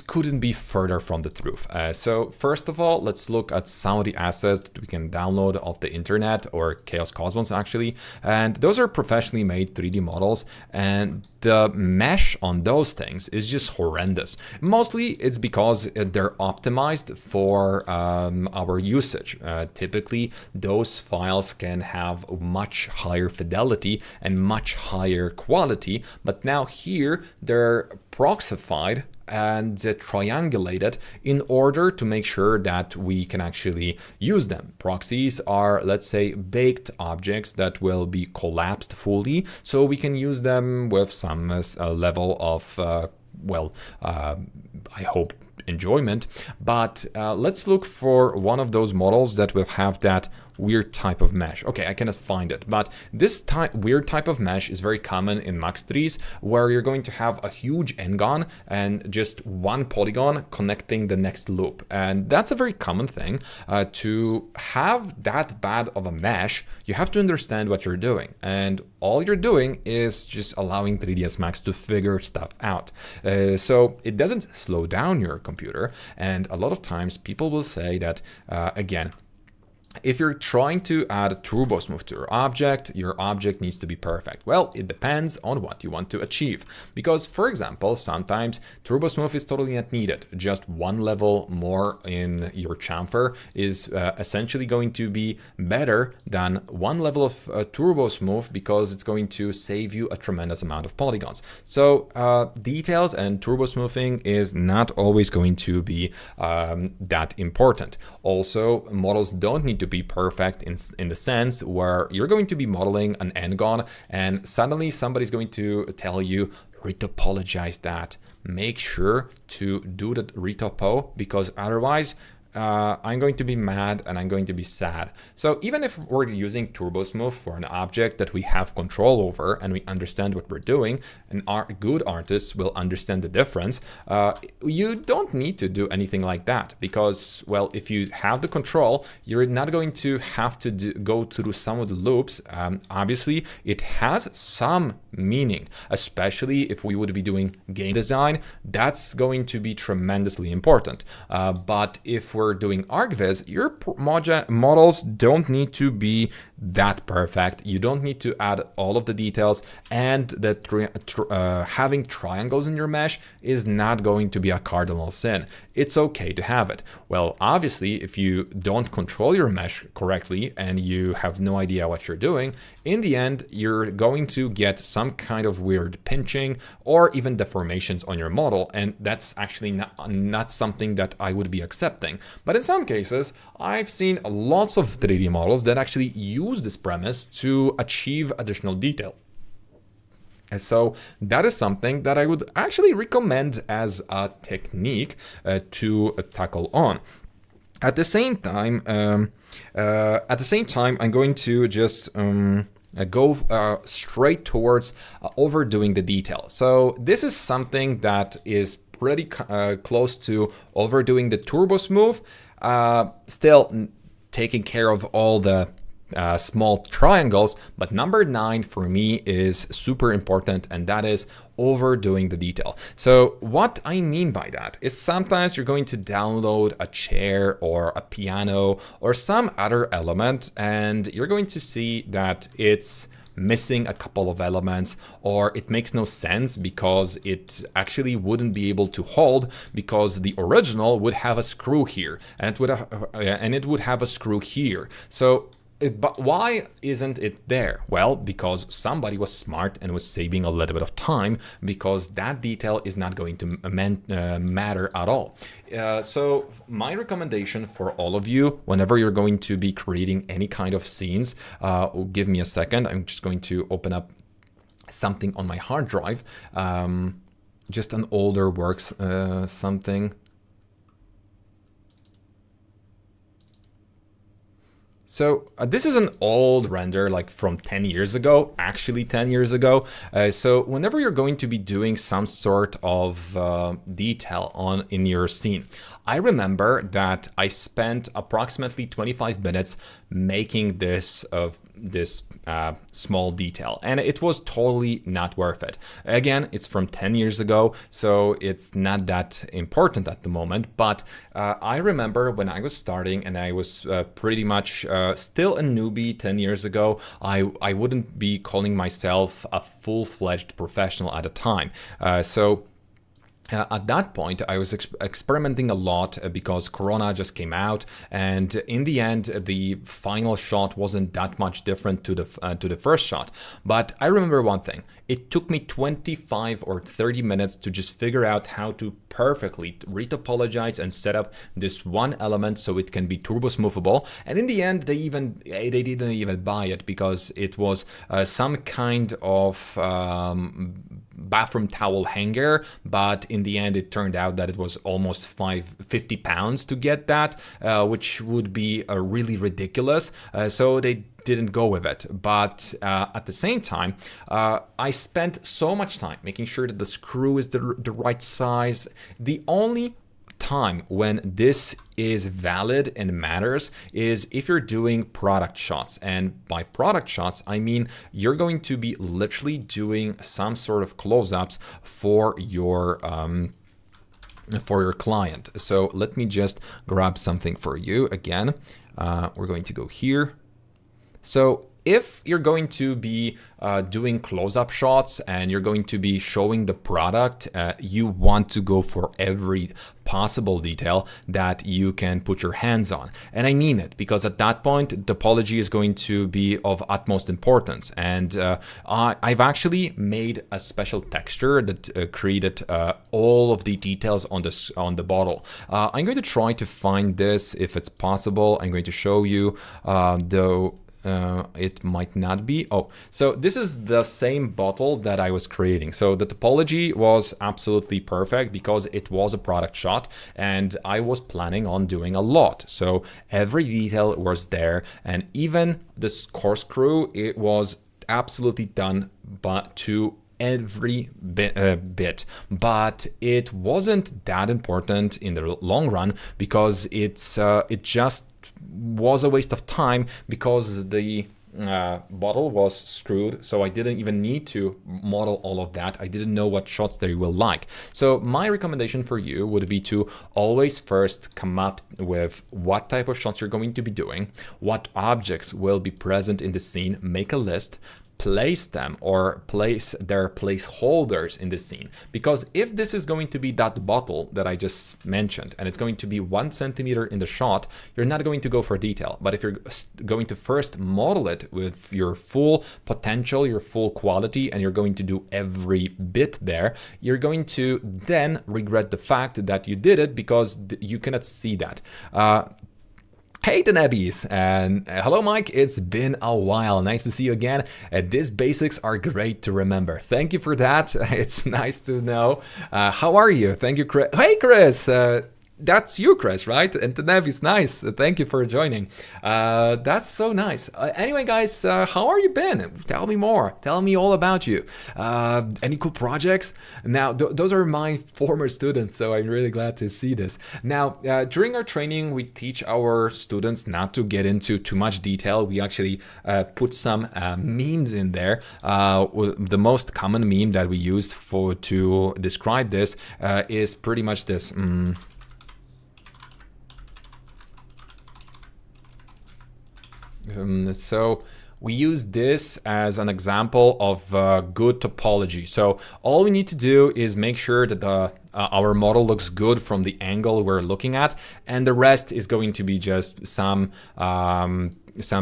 couldn't be further from the truth. So first of all, let's look at some of the assets that we can download off the internet, or Chaos Cosmos actually. And those are professionally made 3D models, and the mesh on those things is just horrendous. Mostly it's because they're optimized for our usage. Typically, those files can have much higher fidelity and much higher quality, but now here they're proxified and triangulated in order to make sure that we can actually use them. Proxies are, let's say, baked objects that will be collapsed fully, so we can use them with some level of, I hope, enjoyment. But let's look for one of those models that will have that weird type of mesh. Okay, I cannot find it, but this weird type of mesh is very common in Max 3s, where you're going to have a huge n-gon and just one polygon connecting the next loop. And that's a very common thing. To have that bad of a mesh, you have to understand what you're doing. And all you're doing is just allowing 3ds Max to figure stuff out. So it doesn't slow down your computer. And a lot of times people will say that, again, if you're trying to add a turbo smooth to your object needs to be perfect. Well, it depends on what you want to achieve. Because, for example, sometimes turbo smooth is totally not needed. Just one level more in your chamfer is essentially going to be better than one level of turbo smooth, because it's going to save you a tremendous amount of polygons. So details and turbo smoothing is not always going to be that important. Also, models don't need to be perfect in the sense where you're going to be modeling an n-gon and suddenly somebody's going to tell you, retopologize that. Make sure to do the retopo, because otherwise I'm going to be mad and I'm going to be sad. So even if we're using turbo smooth for an object that we have control over and we understand what we're doing, and our good artists will understand the difference, you don't need to do anything like that, because, well, if you have the control, you're not going to have to go through some of the loops. Obviously, it has some meaning, especially if we would be doing game design. That's going to be tremendously important. But if we're doing ArcViz, your models don't need to be that perfect. You don't need to add all of the details, and that having triangles in your mesh is not going to be a cardinal sin. It's okay to have it. Well, obviously, if you don't control your mesh correctly and you have no idea what you're doing, in the end, you're going to get some kind of weird pinching or even deformations on your model, and that's actually not something that I would be accepting. But in some cases, I've seen lots of 3D models that actually use this premise to achieve additional detail. And so that is something that I would actually recommend as a technique to tackle on. At the same time, I'm going to just go straight towards overdoing the detail. So this is something that is pretty close to overdoing the turbo smooth, still taking care of all the small triangles, but number 9 for me is super important, and that is overdoing the detail. So what I mean by that is sometimes you're going to download a chair or a piano or some other element, and you're going to see that it's missing a couple of elements, or it makes no sense because it actually wouldn't be able to hold, because the original would have a screw here and it would have a screw here. So but why isn't it there? Well, because somebody was smart and was saving a little bit of time, because that detail is not going to matter at all. So my recommendation for all of you, whenever you're going to be creating any kind of scenes, give me a second. I'm just going to open up something on my hard drive, just an older works, something. So this is an old render, like from 10 years ago, actually 10 years ago. So whenever you're going to be doing some sort of detail in your scene, I remember that I spent approximately 25 minutes making this small detail, and it was totally not worth it. Again, it's from 10 years ago, so it's not that important at the moment, but I remember when I was starting and I was pretty much still a newbie 10 years ago, I wouldn't be calling myself a full-fledged professional at the time. At that point, I was experimenting a lot because Corona just came out, and in the end, the final shot wasn't that much different to the first shot. But I remember one thing: it took me 25 or 30 minutes to just figure out how to perfectly retopologize and set up this one element so it can be turbo smoothable. And in the end, they didn't even buy it because it was some kind of bathroom towel hanger, but in the end it turned out that it was almost 50 pounds to get that, which would be really ridiculous, so they didn't go with it. But at the same time, I spent so much time making sure that the screw is the right size. The only time when this is valid and matters is if you're doing product shots. And by product shots, I mean you're going to be literally doing some sort of close-ups for your for your client. So let me just grab something for you again. We're going to go here. So if you're going to be doing close-up shots and you're going to be showing the product, you want to go for every possible detail that you can put your hands on. And I mean it, because at that point, topology is going to be of utmost importance. And I've actually made a special texture that created all of the details on the bottle. I'm going to try to find this if it's possible. I'm going to show you, though. It might not be. Oh, so this is the same bottle that I was creating. So the topology was absolutely perfect because it was a product shot and I was planning on doing a lot. So every detail was there, and even this corkscrew, it was absolutely done but to every bit, but it wasn't that important in the long run because it just was a waste of time because the bottle was screwed, so I didn't even need to model all of that. I didn't know what shots they will like. So my recommendation for you would be to always first come up with what type of shots you're going to be doing, what objects will be present in the scene, make a list, place them or place their placeholders in the scene. Because if this is going to be that bottle that I just mentioned and it's going to be 1 centimeter in the shot, you're not going to go for detail. But if you're going to first model it with your full potential, your full quality, and you're going to do every bit there, you're going to then regret the fact that you did it because you cannot see that. Hey Denebis, and hello Mike, it's been a while, nice to see you again. These basics are great to remember. Thank you for that, it's nice to know. How are you? Thank you, Chris. Hey Chris, that's you, Chris, right? And Denebis, nice, thank you for joining. That's so nice. Anyway guys, how are you been? Tell me more, tell me all about you. Any cool projects? Now, those are my former students, so I'm really glad to see this. Now, during our training, we teach our students not to get into too much detail. We actually put some memes in there. The most common meme that we used to describe this is pretty much this. So we use this as an example of good topology. So all we need to do is make sure that our model looks good from the angle we're looking at, and the rest is going to be just some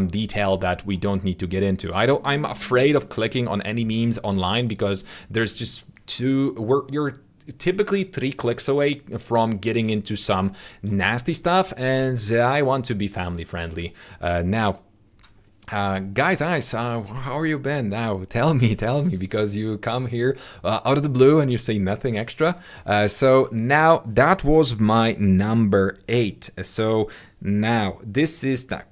detail that we don't need to get into. I'm afraid of clicking on any memes online because there's just you're typically 3 clicks away from getting into some nasty stuff, and I want to be family friendly. Now, guys, how are you been? Now tell me, because you come here out of the blue and you say nothing extra. So now that was my number 8. So now this is that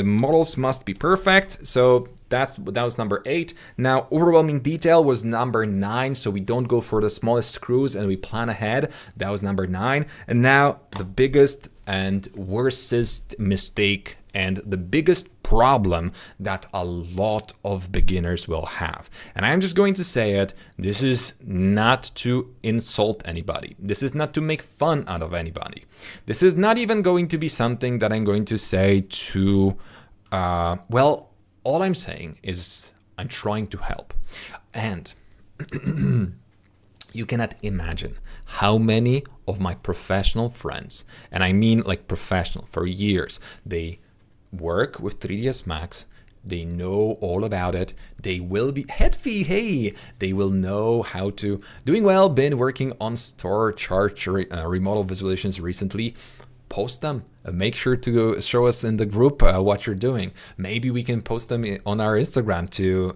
models must be perfect. So that was number 8. Now overwhelming detail was number 9. So we don't go for the smallest screws and we plan ahead. That was number 9. And now the biggest and worstest mistake and the biggest problem that a lot of beginners will have. And I'm just going to say it, this is not to insult anybody. This is not to make fun out of anybody. This is not even going to be something that I'm going to say to, well, all I'm saying is I'm trying to help. And you cannot imagine how many of my professional friends, and I mean like professional for years, they work with 3ds Max, they know all about it, they will be hey, they will know how to, doing well, been working on store chart remodel visualizations recently. Post them, make sure to show us in the group what you're doing. Maybe we can post them on our Instagram to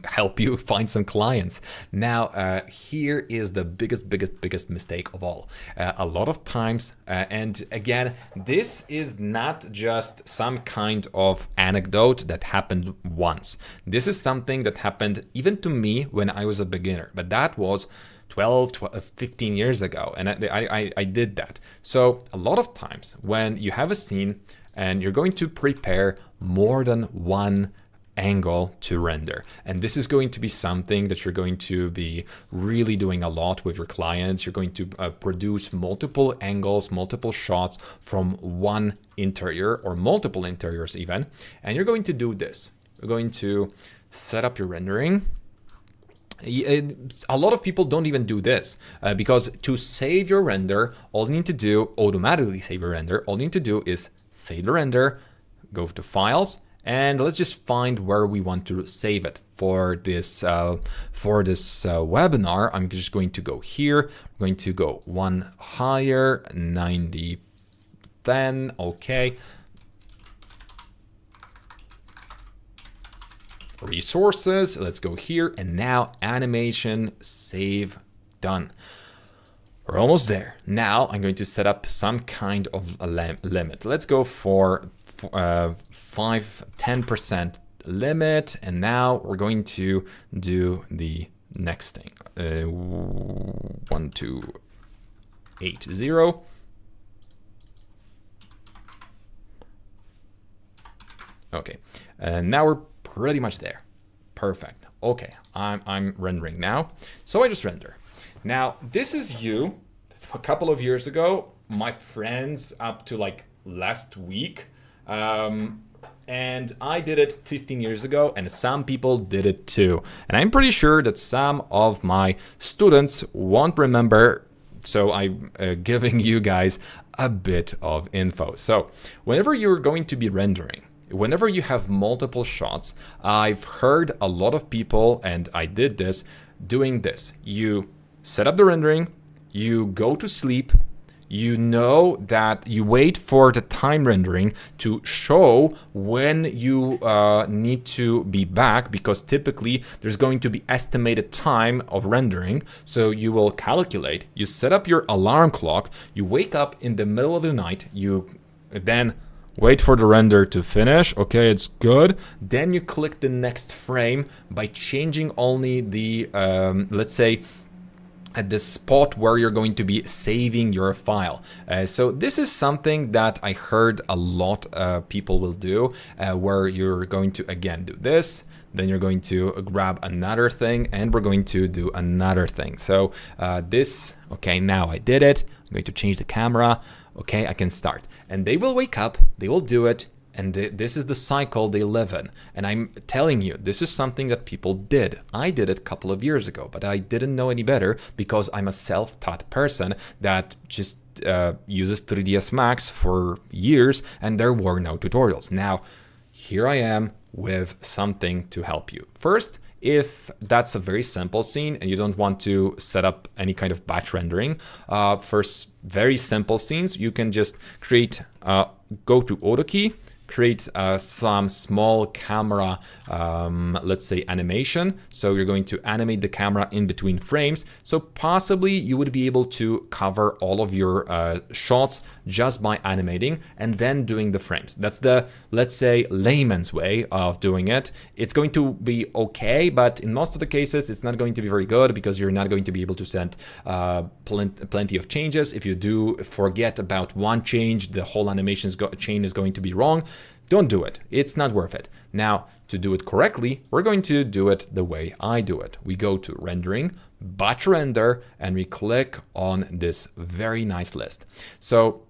help you find some clients. Now, here is the biggest mistake of all. A lot of times, and again, this is not just some kind of anecdote that happened once. This is something that happened even to me when I was a beginner, but that was 15 years ago, and I did that. So a lot of times when you have a scene and you're going to prepare more than one angle to render. And this is going to be something that you're going to be really doing a lot with your clients. You're going to produce multiple angles, multiple shots from one interior or multiple interiors even. And you're going to do this. You're going to set up your rendering. A lot of people don't even do this because to save your render, all you need to do, automatically save your render, all you need to do is save the render, go to files, and let's just find where we want to save it. For this webinar, I'm just going to go here. I'm going to go one higher, 90, 10, okay. Resources, let's go here, and now animation, save, done. We're almost there. Now I'm going to set up some kind of a limit. Let's go for 10% limit, and now we're going to do the next thing. 1280. Okay, and now we're pretty much there. Perfect. Okay, I'm rendering now. So I just render. Now this is you a couple of years ago, my friends up to like last week. And I did it 15 years ago, and some people did it too. And I'm pretty sure that some of my students won't remember, so I'm giving you guys a bit of info. So whenever you're going to be rendering, whenever you have multiple shots, I've heard a lot of people, and I did this, doing this. You set up the rendering, you go to sleep, you know that you wait for the time rendering to show when you need to be back, because typically there's going to be estimated time of rendering. So you will calculate, you set up your alarm clock, you wake up in the middle of the night, you then wait for the render to finish. Okay, it's good. Then you click the next frame by changing only the, let's say, at the spot where you're going to be saving your file. So this is something that I heard a lot people will do, where you're going to, again, do this, then you're going to grab another thing, and we're going to do another thing. So this, okay, now I did it. I'm going to change the camera. Okay, I can start. And they will wake up, they will do it, and this is the cycle they live in. And I'm telling you, this is something that people did. I did it a couple of years ago, but I didn't know any better because I'm a self-taught person that just uses 3ds Max for years, and there were no tutorials. Now, here I am with something to help you. First, if that's a very simple scene and you don't want to set up any kind of batch rendering, for very simple scenes, you can just create, go to Auto Key, create some small camera, let's say animation. So you're going to animate the camera in between frames. So possibly you would be able to cover all of your shots just by animating and then doing the frames. That's the, let's say, layman's way of doing it. It's going to be okay, but in most of the cases, it's not going to be very good because you're not going to be able to send plenty of changes. If you do forget about one change, the whole animation chain is going to be wrong. Don't do it. It's not worth it. Now, to do it correctly, we're going to do it the way I do it. We go to rendering, batch render, and we click on this very nice list. So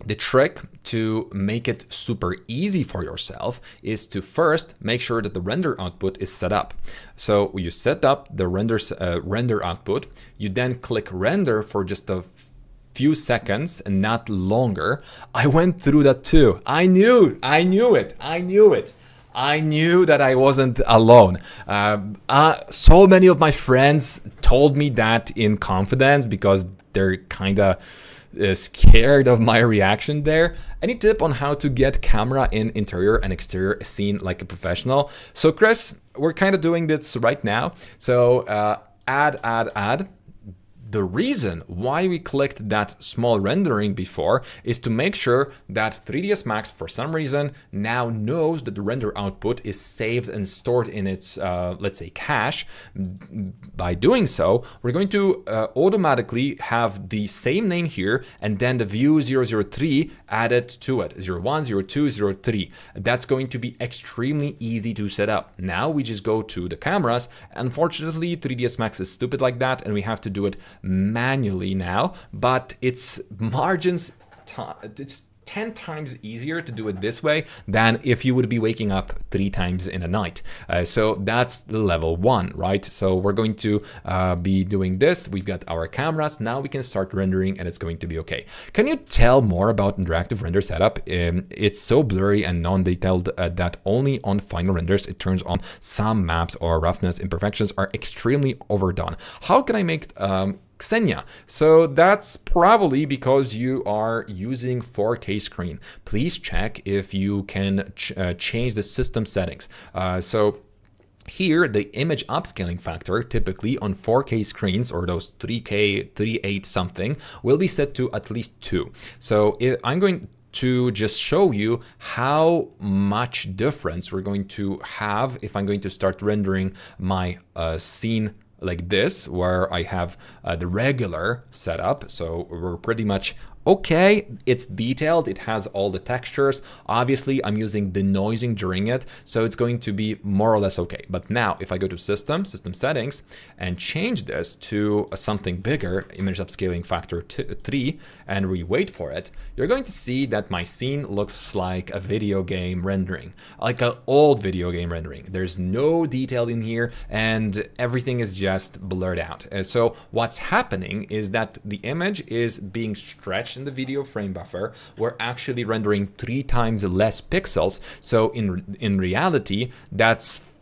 the trick to make it super easy for yourself is to first make sure that the render output is set up. So you set up the render output, you then click render for just a few seconds and not longer. I went through that too. I knew it. I knew that I wasn't alone. So many of my friends told me that in confidence because they're kind of scared of my reaction there. Any tip on how to get camera in interior and exterior scene like a professional? So Chris, we're kind of doing this right now. So add. the reason why we clicked that small rendering before is to make sure that 3ds Max, for some reason, now knows that the render output is saved and stored in its, let's say, cache. By doing so, we're going to automatically have the same name here and then the view 003 added to it, 01, 02, 03. That's going to be extremely easy to set up. Now we just go to the cameras. Unfortunately, 3ds Max is stupid like that, and we have to do it manually now, but it's margins, it's 10 times easier to do it this way than if you would be waking up 3 times in a night. So that's the level 1, right? So we're going to be doing this. We've got our cameras. Now we can start rendering and it's going to be okay. Can you tell more about interactive render setup? It's so blurry and non-detailed that only on final renders it turns on. Some maps or roughness imperfections are extremely overdone. How can I make Xenia? So that's probably because you are using 4K screen. Please check if you can change the system settings. So here, the image upscaling factor, typically on 4K screens or those 3K, 3.8 something, will be set to at least 2. So I'm going to just show you how much difference we're going to have if I'm going to start rendering my scene like this, where I have the regular setup. So we're pretty much okay, it's detailed, it has all the textures. Obviously, I'm using denoising during it, so it's going to be more or less okay. But now, if I go to System Settings, and change this to something bigger, Image Upscaling Factor 3, and we wait for it, you're going to see that my scene looks like a video game rendering, like an old video game rendering. There's no detail in here, and everything is just blurred out. So what's happening is that the image is being stretched in the video frame buffer. We're actually rendering 3 times less pixels. So in reality, that's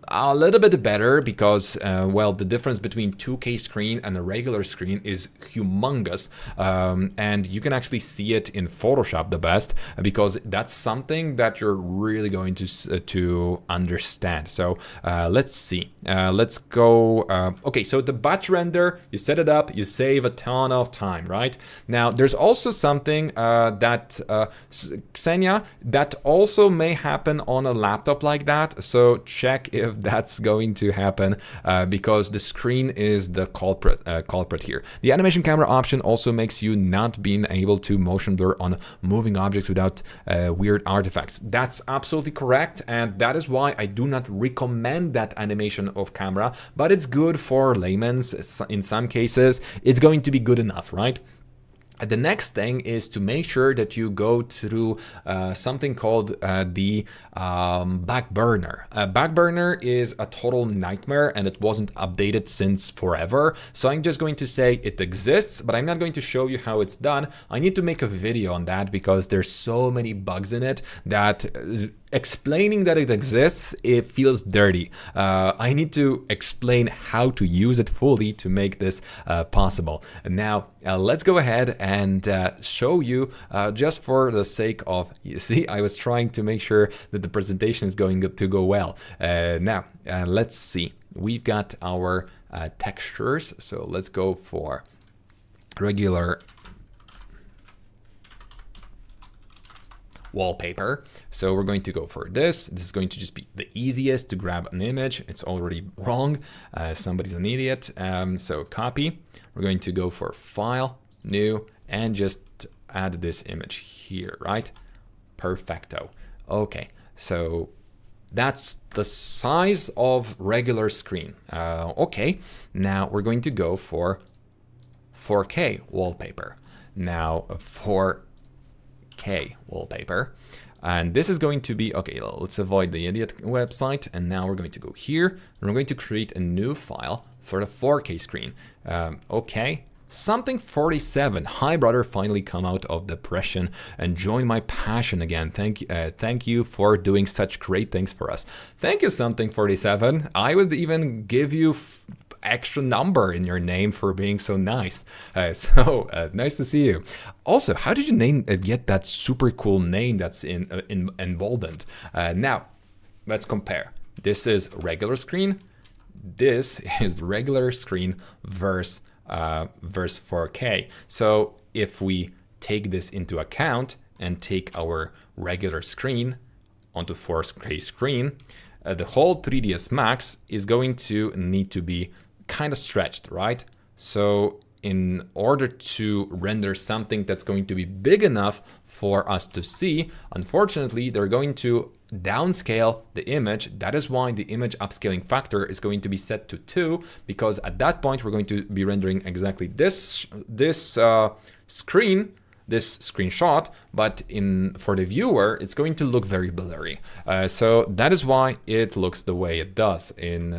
a little bit better because, well, the difference between 2K screen and a regular screen is humongous. And you can actually see it in Photoshop the best because that's something that you're really going to understand. So let's see. Let's go. Okay, so the batch render, you set it up, you save a ton of time, right? Now, there's also something that Xenia, that also may happen on a laptop like that. So check if that's going to happen because the screen is the culprit here. The animation camera option also makes you not being able to motion blur on moving objects without weird artifacts. That's absolutely correct, and that is why I do not recommend that animation of camera, but it's good for layman's. In some cases, it's going to be good enough, right? The next thing is to make sure that you go through something called the back burner. Back burner is a total nightmare and it wasn't updated since forever. So I'm just going to say it exists, but I'm not going to show you how it's done. I need to make a video on that because there's so many bugs in it that explaining that it exists, it feels dirty. I need to explain how to use it fully to make this possible. And now let's go ahead and show you just for the sake of, you see, I was trying to make sure that the presentation is going to go well. Now, let's see. We've got our textures. So let's go for regular wallpaper. So we're going to go for this. This is going to just be the easiest to grab an image. It's already wrong. Somebody's an idiot. So copy. We're going to go for File, New, and just add this image here, right? Perfecto. Okay, so that's the size of regular screen. Okay, now we're going to go for 4K wallpaper. Now 4K wallpaper, and this is going to be okay. Let's avoid the idiot website, and now we're going to go here and we're going to create a new file for the 4K screen. Okay, something 47. Hi brother, finally come out of depression and join my passion again. Thank you for doing such great things for us. Thank you, something 47. I would even give you extra number in your name for being so nice. Nice to see you. Also, how did you get that super cool name that's emboldened? Now, let's compare. This is regular screen. This is regular screen versus versus 4K. So if we take this into account and take our regular screen onto 4K screen, the whole 3ds Max is going to need to be kind of stretched, right? So in order to render something that's going to be big enough for us to see, unfortunately, they're going to downscale the image. That is why the image upscaling factor is going to be set to 2, because at that point we're going to be rendering exactly this screenshot, but for the viewer it's going to look very blurry. So that is why it looks the way it does in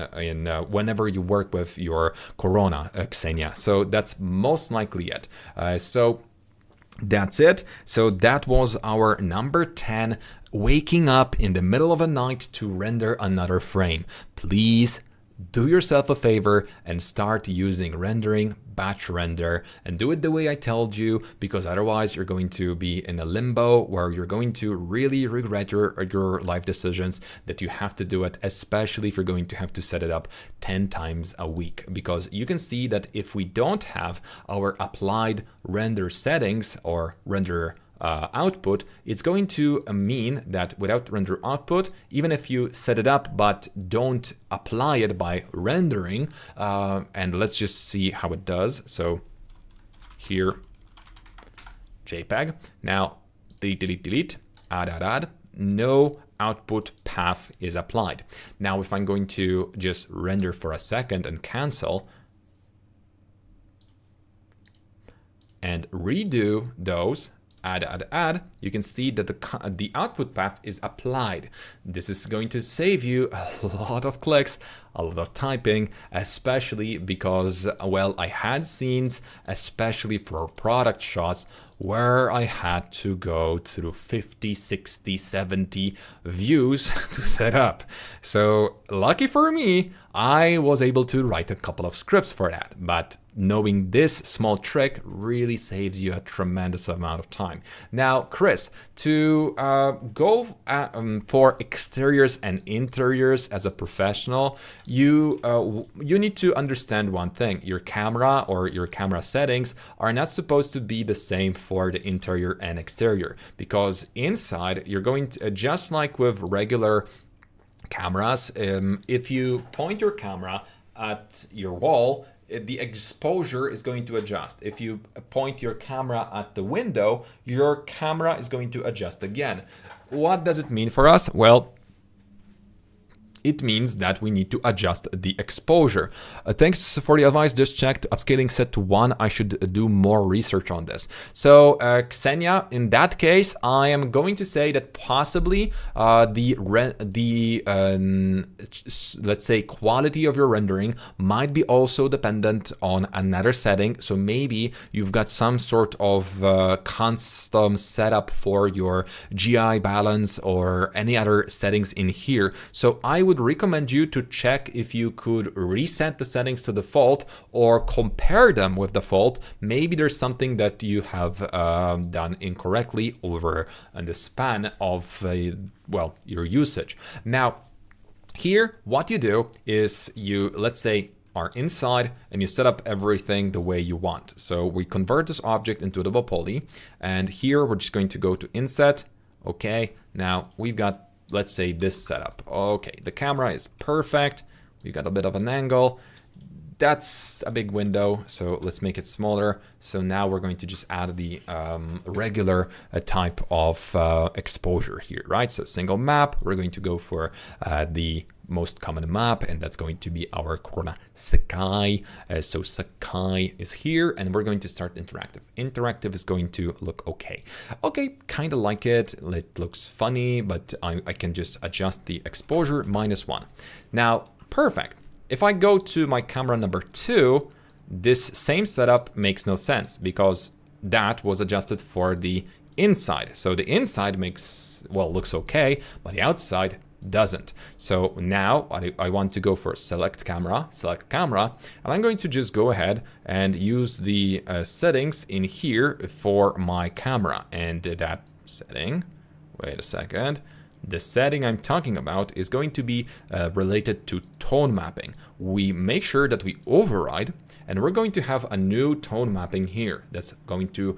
whenever you work with your Corona, Xenia. So that's most likely it. So that's it. So that was our number 10, waking up in the middle of the night to render another frame. Please do yourself a favor and start using rendering, batch render, and do it the way I told you, because otherwise you're going to be in a limbo where you're going to really regret your life decisions that you have to do it, especially if you're going to have to set it up 10 times a week. Because you can see that if we don't have our applied render settings or render output, it's going to mean that without render output, even if you set it up but don't apply it by rendering, and let's just see how it does. So here, JPEG. Now delete, add, no output path is applied. Now if I'm going to just render for a second and cancel and redo those, add, you can see that the output path is applied. This is going to save you a lot of clicks, a lot of typing, especially because, well, I had scenes, especially for product shots, where I had to go through 50, 60, 70 views to set up. So lucky for me, I was able to write a couple of scripts for that, but knowing this small trick really saves you a tremendous amount of time. Now, Chris, to go for exteriors and interiors as a professional, you need to understand one thing. Your camera or your camera settings are not supposed to be the same for the interior and exterior, because inside you're going to, just like with regular cameras, if you point your camera at your wall, the exposure is going to adjust. If you point your camera at the window, your camera is going to adjust again. What does it mean for us? Well, it means that we need to adjust the exposure. Thanks for the advice. Just checked upscaling set to 1. I should do more research on this. So Xenia, in that case, I am going to say that possibly let's say quality of your rendering might be also dependent on another setting. So maybe you've got some sort of custom setup for your GI balance or any other settings in here. So I would recommend you to check if you could reset the settings to default or compare them with default. Maybe there's something that you have done incorrectly over the span of your usage. Now here, what you do is you, let's say, are inside and you set up everything the way you want. So we convert this object into a double poly, and here we're just going to go to inset. Okay, now we've got, let's say, this setup. Okay, the camera is perfect. We got a bit of an angle. That's a big window, so let's make it smaller. So now we're going to just add the regular type of exposure here, right? So single map, we're going to go for the most common map, and that's going to be our Corona Sakai. So Sakai is here, and we're going to start interactive. Interactive is going to look okay. Okay, kind of like it. It looks funny, but I can just adjust the exposure -1. Now, perfect. If I go to my camera number 2, this same setup makes no sense because that was adjusted for the inside. So the inside looks okay, but the outside doesn't. So now I want to go for select camera, and I'm going to just go ahead and use the settings in here for my camera. And that setting, wait a second, The setting I'm talking about is going to be related to tone mapping. We make sure that we override, and we're going to have a new tone mapping here that's going to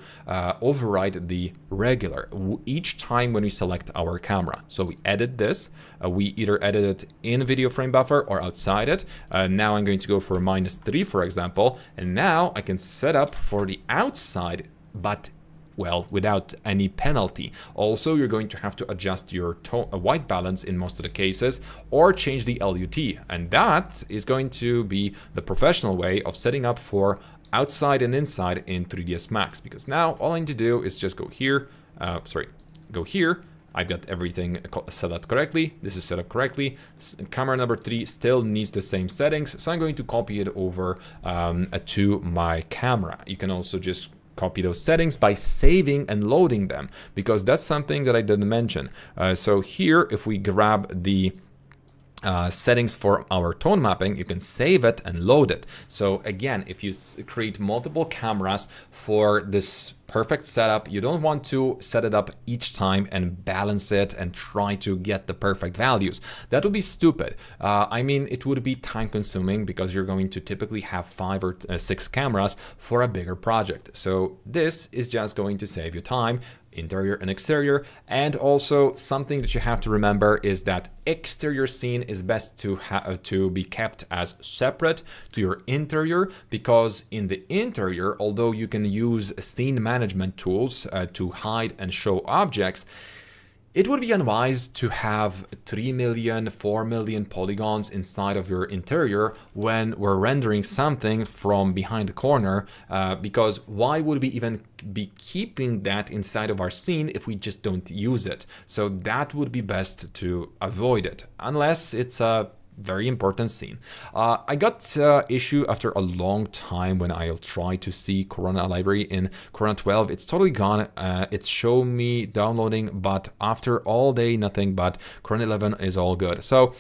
override the regular each time when we select our camera. So we edit this, we either edit it in video frame buffer or outside it. Now I'm going to go for -3, for example, and now I can set up for the outside, but well, without any penalty. Also, you're going to have to adjust your white balance in most of the cases, or change the LUT. And that is going to be the professional way of setting up for outside and inside in 3ds Max. Because now all I need to do is just go here, go here. I've got everything set up correctly. This is set up correctly. Camera number 3 still needs the same settings. So I'm going to copy it over to my camera. You can also just copy those settings by saving and loading them, because that's something that I didn't mention. So here, if we grab the settings for our tone mapping, you can save it and load it. So again, if you create multiple cameras for this perfect setup, you don't want to set it up each time and balance it and try to get the perfect values. That would be stupid. I mean, it would be time consuming, because you're going to typically have 5 or 6 cameras for a bigger project. So this is just going to save you time, interior and exterior. And also something that you have to remember is that exterior scene is best to be kept as separate to your interior, because in the interior, although you can use scene management tools to hide and show objects, it would be unwise to have 3 million, 4 million polygons inside of your interior when we're rendering something from behind the corner, because why would we even be keeping that inside of our scene if we just don't use it? So that would be best to avoid it, unless it's a very important scene. I got issue after a long time when I'll try to see Corona library in Corona 12. It's totally gone. It's showing me downloading, but after all day, nothing, but Corona 11 is all good. So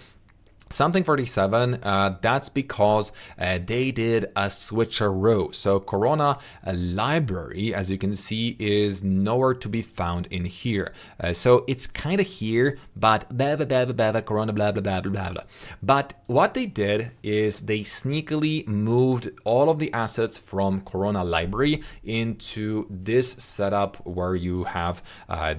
something 47, that's because they did a switcheroo. So Corona library, as you can see, is nowhere to be found in here. So it's kind of here, but blah, blah, blah, blah, blah, Corona, blah, blah, blah, blah, blah. But what they did is they sneakily moved all of the assets from Corona library into this setup where you have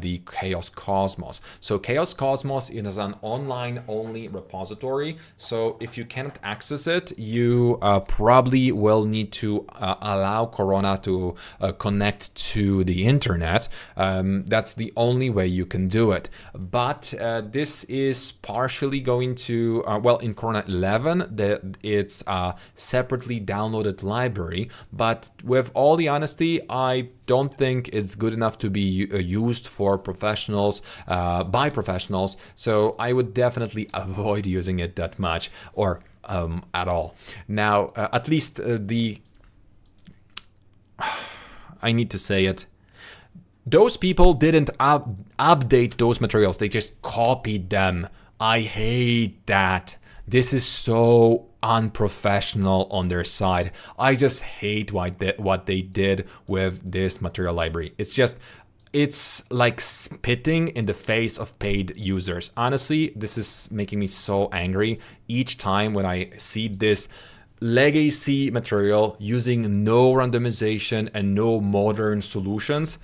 the Chaos Cosmos. So Chaos Cosmos is an online only repository. So if you cannot access it, you probably will need to allow Corona to connect to the internet. That's the only way you can do it. But this is partially going to, well, in Corona 11, it's a separately downloaded library. But with all the honesty, I don't think it's good enough to be used for professionals, by professionals. So I would definitely avoid using it that much, or at all. Now, at least I need to say it. Those people didn't update those materials. They just copied them. I hate that. This is so unprofessional on their side. I just hate what they did with this material library. It's like spitting in the face of paid users. Honestly, this is making me so angry each time when I see this legacy material using no randomization and no modern solutions.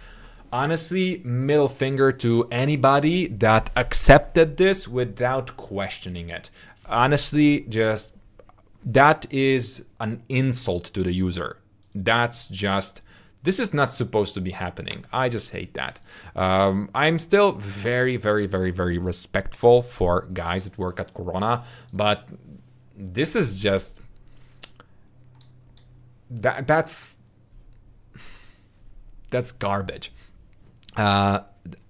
Honestly, middle finger to anybody that accepted this without questioning it. Honestly, just that is an insult to the user. This is not supposed to be happening. I just hate that. I'm still very, very, very, very respectful for guys that work at Corona, but this is just that's garbage.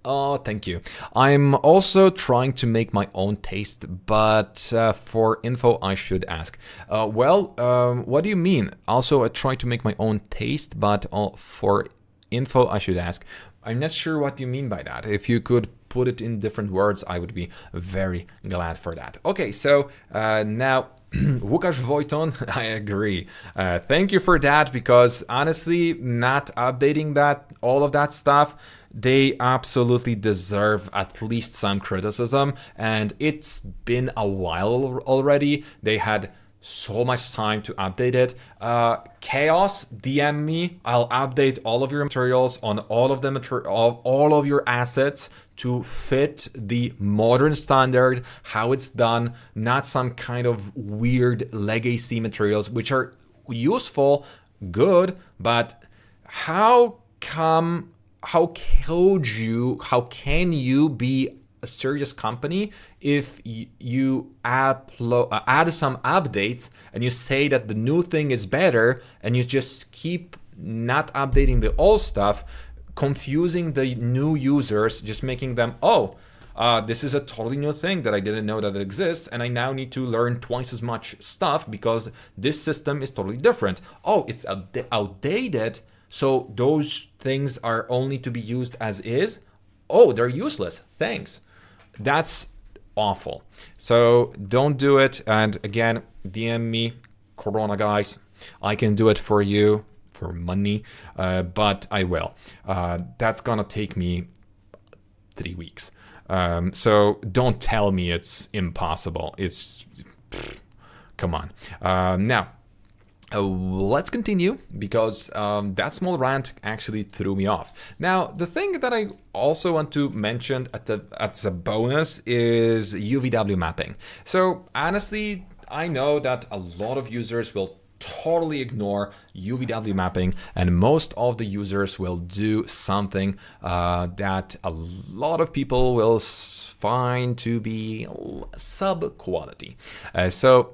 Oh, thank you. I'm also trying to make my own taste, but for info, I should ask. What do you mean? Also, I try to make my own taste, but for info, I should ask. I'm not sure what you mean by that. If you could put it in different words, I would be very glad for that. Okay, so now Łukasz Wojton, I agree. Thank you for that, because honestly, not updating that, all of that stuff, they absolutely deserve at least some criticism. And it's been a while already. They had so much time to update it. Chaos, DM me. I'll update all of your materials on all of the all of your assets to fit the modern standard, how it's done, not some kind of weird legacy materials, which are useful, good, but how can you be a serious company if you add some updates and you say that the new thing is better, and you just keep not updating the old stuff, confusing the new users, just making them, this is a totally new thing that I didn't know that it exists, and I now need to learn twice as much stuff because this system is totally different. It's outdated, so those things are only to be used as is. They're useless. Thanks. That's awful. So don't do it. And again, DM me, Corona guys. I can do it for you for money, but I will. That's gonna take me 3 weeks. So don't tell me it's impossible. Come on. Now, let's continue, because that small rant actually threw me off. Now, the thing that I also want to mention as a bonus is UVW mapping. So honestly, I know that a lot of users will totally ignore UVW mapping, and most of the users will do something that a lot of people will find to be sub quality. So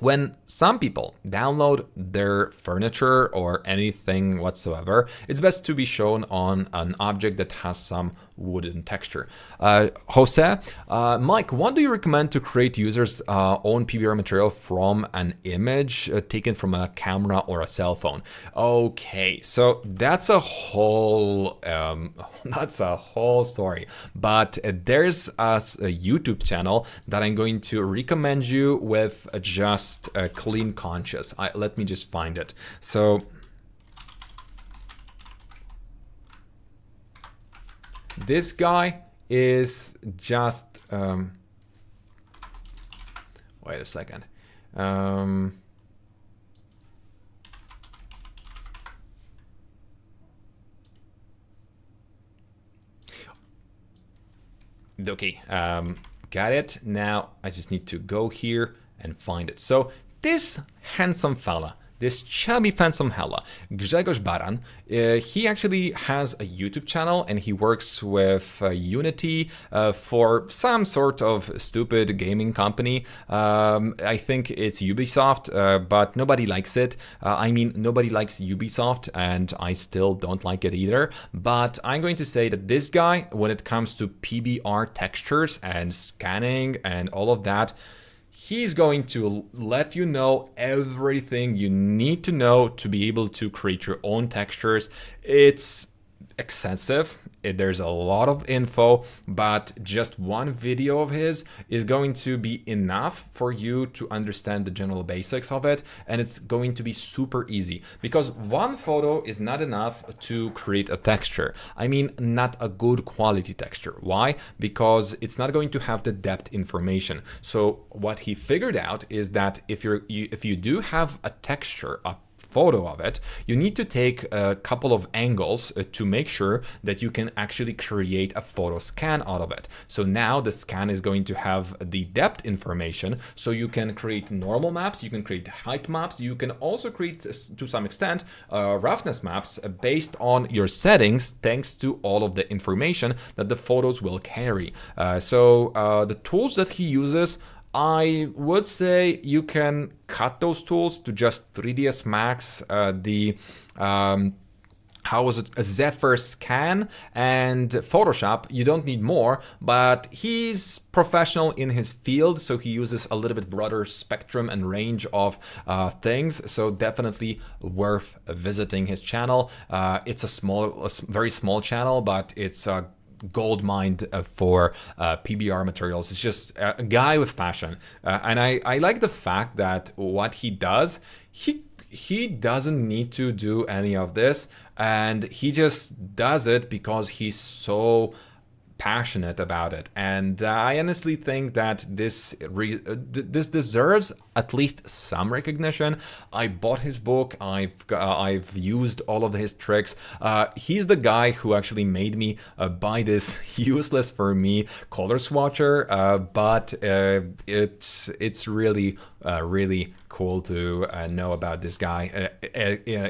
when some people download their furniture or anything whatsoever, it's best to be shown on an object that has some wooden texture. Jose, Mike, what do you recommend to create users' own PBR material from an image taken from a camera or a cell phone? Okay, so that's a whole story. But there's a YouTube channel that I'm going to recommend you with just a clean conscience. Let me just find it. So this guy is just wait a second. Okay, got it. Now I just need to go here and find it. So this handsome fella, this chubby handsome fella, Grzegorz Baran, he actually has a YouTube channel, and he works with Unity for some sort of stupid gaming company. I think it's Ubisoft, but nobody likes it. I mean, nobody likes Ubisoft, and I still don't like it either. But I'm going to say that this guy, when it comes to PBR textures and scanning and all of that, he's going to let you know everything you need to know to be able to create your own textures. It's extensive. There's a lot of info, but just one video of his is going to be enough for you to understand the general basics of it, and it's going to be super easy, because one photo is not enough to create a texture. I mean, not a good quality texture. Why? Because it's not going to have the depth information. So what he figured out is that if you do have a texture, a photo of it, you need to take a couple of angles to make sure that you can actually create a photo scan out of it. So now the scan is going to have the depth information, so you can create normal maps, you can create height maps, you can also create, to some extent, roughness maps based on your settings, thanks to all of the information that the photos will carry. So the tools that he uses, I would say you can cut those tools to just 3ds Max, a Zephyr Scan and Photoshop. You don't need more, but he's professional in his field, so he uses a little bit broader spectrum and range of things. So definitely worth visiting his channel. It's a very small channel, but it's gold mine for PBR materials. It's just a guy with passion, and I like the fact that what he does, he doesn't need to do any of this, and he just does it because he's so passionate about it. And I honestly think that this deserves at least some recognition. I bought his book. I've used all of his tricks. He's the guy who actually made me buy this useless for me color swatcher, but it's really really cool to know about this guy.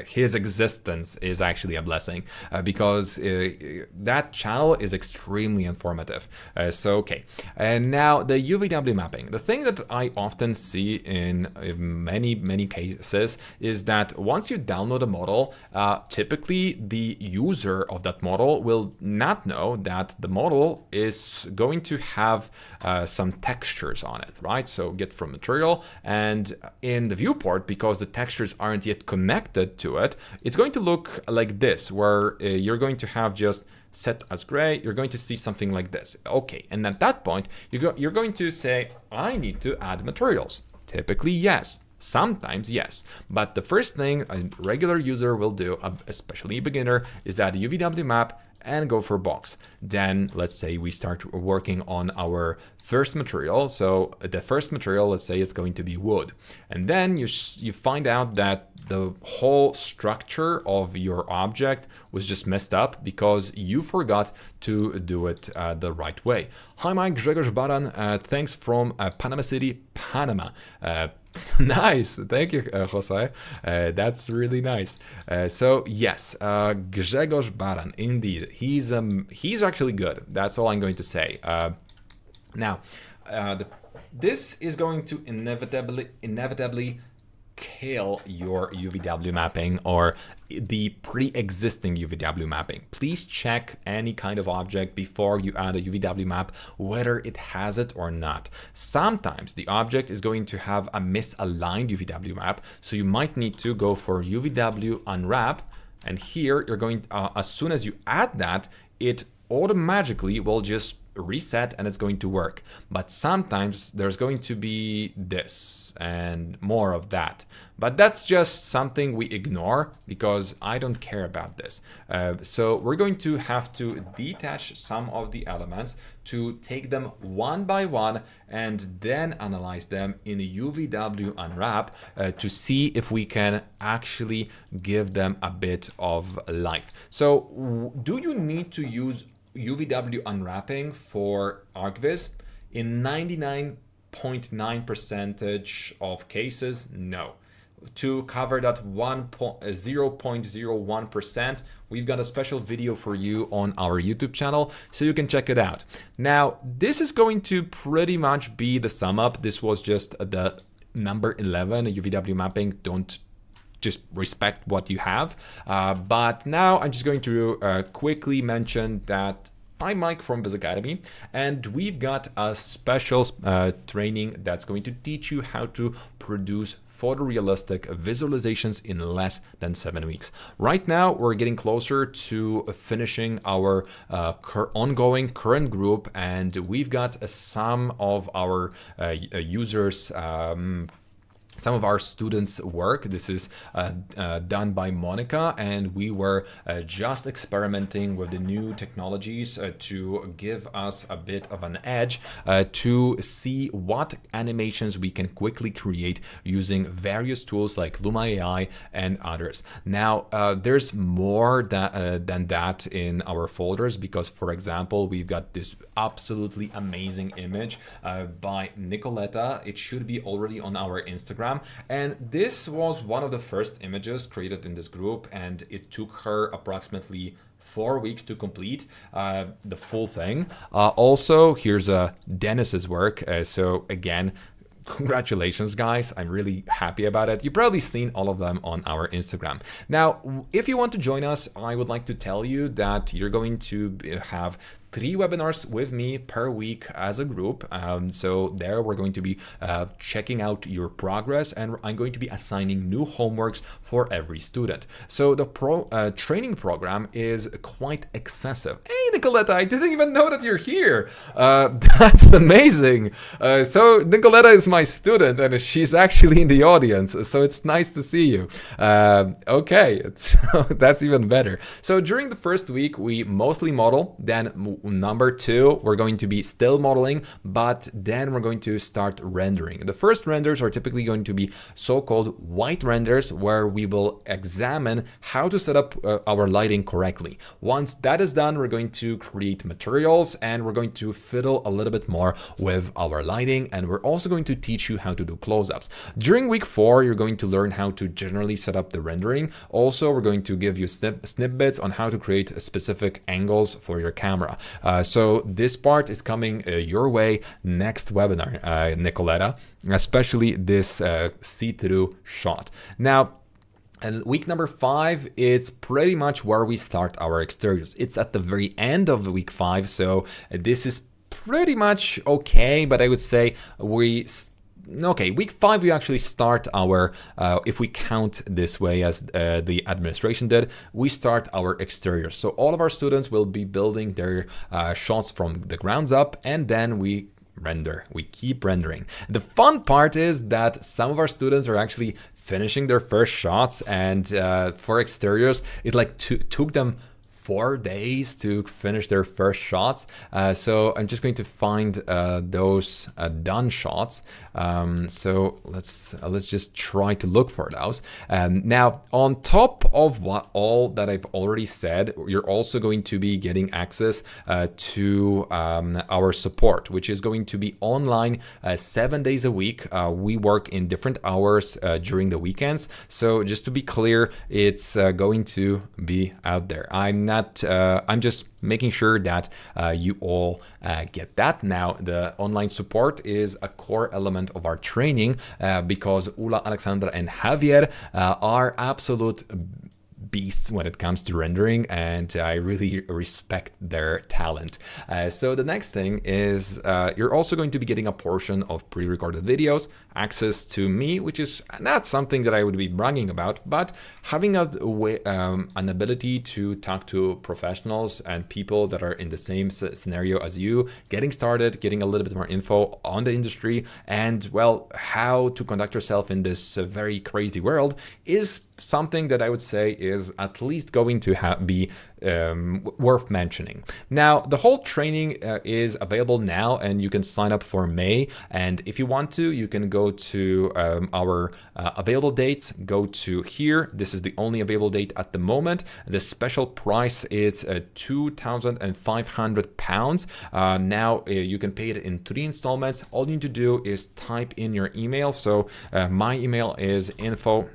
His existence is actually a blessing, because that channel is extremely informative. So okay, and now the UVW mapping. The thing that I often see in many cases is that once you download a model, typically the user of that model will not know that the model is going to have some textures on it, right? So get from material, and in the viewport, because the textures aren't yet connected to it, it's going to look like this, where you're going to have just set as gray. You're going to see something like this. Okay, and at that point, you're going to say, I need to add materials. Typically, yes. Sometimes, yes. But the first thing a regular user will do, especially a beginner, is add a UVW map and go for box. Then let's say we start working on our first material. So the first material, let's say it's going to be wood. And then you find out that the whole structure of your object was just messed up because you forgot to do it the right way. Hi Mike, Grzegorz Baran, thanks from Panama City, Panama. Nice, thank you, Jose. That's really nice. So yes, Grzegorz Baran, indeed, he's actually good. That's all I'm going to say. Now, this is going to inevitably kill your UVW mapping or the pre-existing UVW mapping. Please check any kind of object before you add a UVW map, whether it has it or not. Sometimes the object is going to have a misaligned UVW map, so you might need to go for UVW unwrap, and here you're going, as soon as you add that, it automatically will just reset and it's going to work. But sometimes there's going to be this and more of that, but that's just something we ignore because I don't care about this. So we're going to have to detach some of the elements to take them one by one and then analyze them in a UVW unwrap to see if we can actually give them a bit of life. So do you need to use UVW unwrapping for ArcViz? In 99.9% of cases, no. To cover that 0.01%, we've got a special video for you on our YouTube channel, so you can check it out. Now, this is going to pretty much be the sum up. This was just the number 11, UVW mapping. Don't just respect what you have. But now I'm just going to quickly mention that I'm Mike from Vizacademy, and we've got a special training that's going to teach you how to produce photorealistic visualizations in less than 7 weeks. Right now, we're getting closer to finishing our ongoing current group, and we've got some of our users some of our students' work. This is done by Monica, and we were just experimenting with the new technologies to give us a bit of an edge to see what animations we can quickly create using various tools like Luma AI and others. Now, there's more than that in our folders because, for example, we've got this absolutely amazing image by Nicoletta. It should be already on our Instagram. And this was one of the first images created in this group, and it took her approximately 4 weeks to complete the full thing. Also, here's Dennis's work. So again, congratulations, guys. I'm really happy about it. You've probably seen all of them on our Instagram. Now, if you want to join us, I would like to tell you that you're going to have 3 webinars with me per week as a group. So there we're going to be checking out your progress, and I'm going to be assigning new homeworks for every student. So the training program is quite excessive. Hey, Nicoletta, I didn't even know that you're here. That's amazing. So Nicoletta is my student, and she's actually in the audience, so it's nice to see you. Okay, so that's even better. So during the first week, we mostly model. Then number 2, we're going to be still modeling, but then we're going to start rendering. The first renders are typically going to be so-called white renders, where we will examine how to set up our lighting correctly. Once that is done, we're going to create materials, and we're going to fiddle a little bit more with our lighting, and we're also going to teach you how to do close-ups. During week 4, you're going to learn how to generally set up the rendering. Also, we're going to give you snippets on how to create specific angles for your camera. So this part is coming your way next webinar, Nicoletta, especially this see-through shot. Now, and week number 5 is pretty much where we start our exteriors. It's at the very end of week 5, so this is pretty much okay, but I would say week 5 we actually start our, if we count this way as the administration did, we start our exteriors. So all of our students will be building their shots from the grounds up, and then we keep rendering. The fun part is that some of our students are actually finishing their first shots, and for exteriors, it took them 4 days to finish their first shots. So I'm just going to find those done shots. So let's just try to look for those. Now, on top of all that I've already said, you're also going to be getting access to our support, which is going to be online 7 days a week. We work in different hours during the weekends. So just to be clear, it's going to be out there. I'm just making sure that you all get that. Now, the online support is a core element of our training because Ula, Alexandra, and Javier are absolute beasts when it comes to rendering, and I really respect their talent. So the next thing is you're also going to be getting a portion of pre-recorded videos, access to me, which is not something that I would be bragging about, but having an ability to talk to professionals and people that are in the same scenario as you, getting started, getting a little bit more info on the industry, and well, how to conduct yourself in this very crazy world is something that I would say is at least going to be worth mentioning. Now, the whole training is available now, and you can sign up for May. And if you want to, you can go to our available dates, go to here. This is the only available date at the moment. The special price is £2,500. Now, you can pay it in 3 installments. All you need to do is type in your email. So my email is info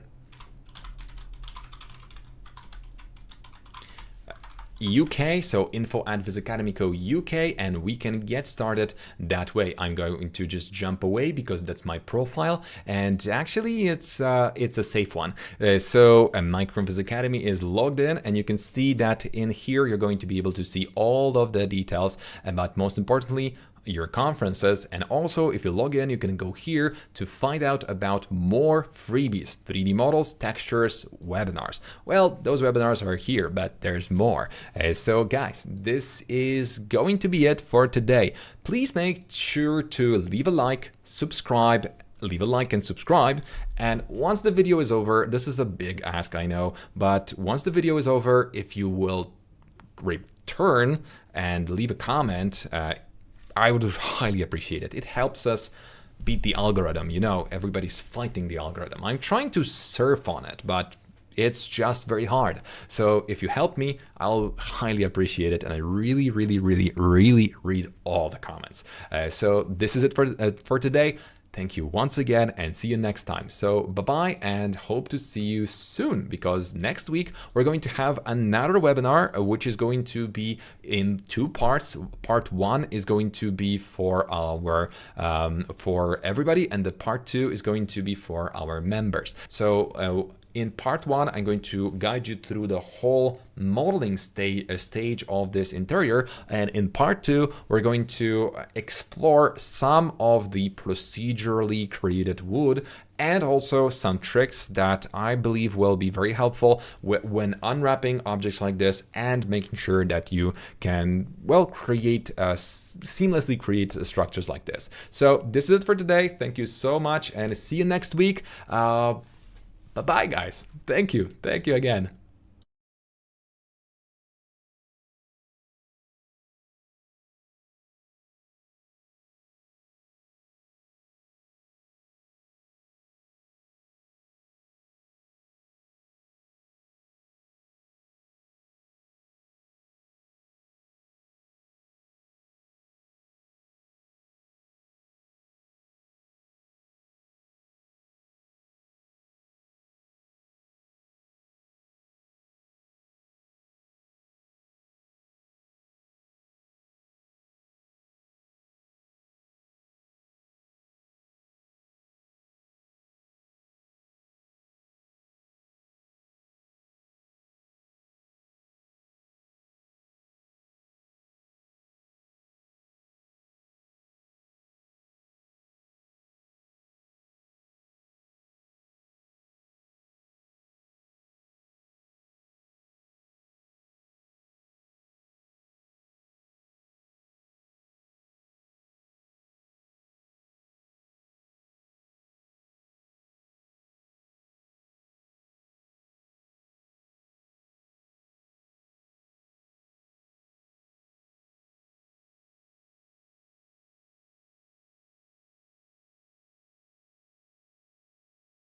UK, so info@Vizacademy.co.uk, and we can get started that way. I'm going to just jump away because that's my profile, and actually it's a safe one. So Mike from Vizacademy is logged in, and you can see that in here you're going to be able to see all of the details, but most importantly, your conferences. And also, if you log in, you can go here to find out about more freebies, 3D models, textures, webinars. Well, those webinars are here, but there's more. So guys, this is going to be it for today. Please make sure to leave a like, subscribe, leave a like and subscribe. And once the video is over, this is a big ask, I know, but once the video is over, if you will return and leave a comment, I would highly appreciate it. It helps us beat the algorithm. You know, everybody's fighting the algorithm. I'm trying to surf on it, but it's just very hard. So if you help me, I'll highly appreciate it. And I really, really, really, really read all the comments. So this is it for today. Thank you once again, and see you next time. So bye-bye, and hope to see you soon, because next week we're going to have another webinar, which is going to be in 2 parts. Part 1 is going to be for our for everybody, and the part 2 is going to be for our members. So in part 1, I'm going to guide you through the whole modeling stage of this interior, and in part 2, we're going to explore some of the procedurally created wood and also some tricks that I believe will be very helpful when unwrapping objects like this and making sure that you can, well, seamlessly create structures like this. So this is it for today. Thank you so much and see you next week. Bye-bye, guys. Thank you. Thank you again.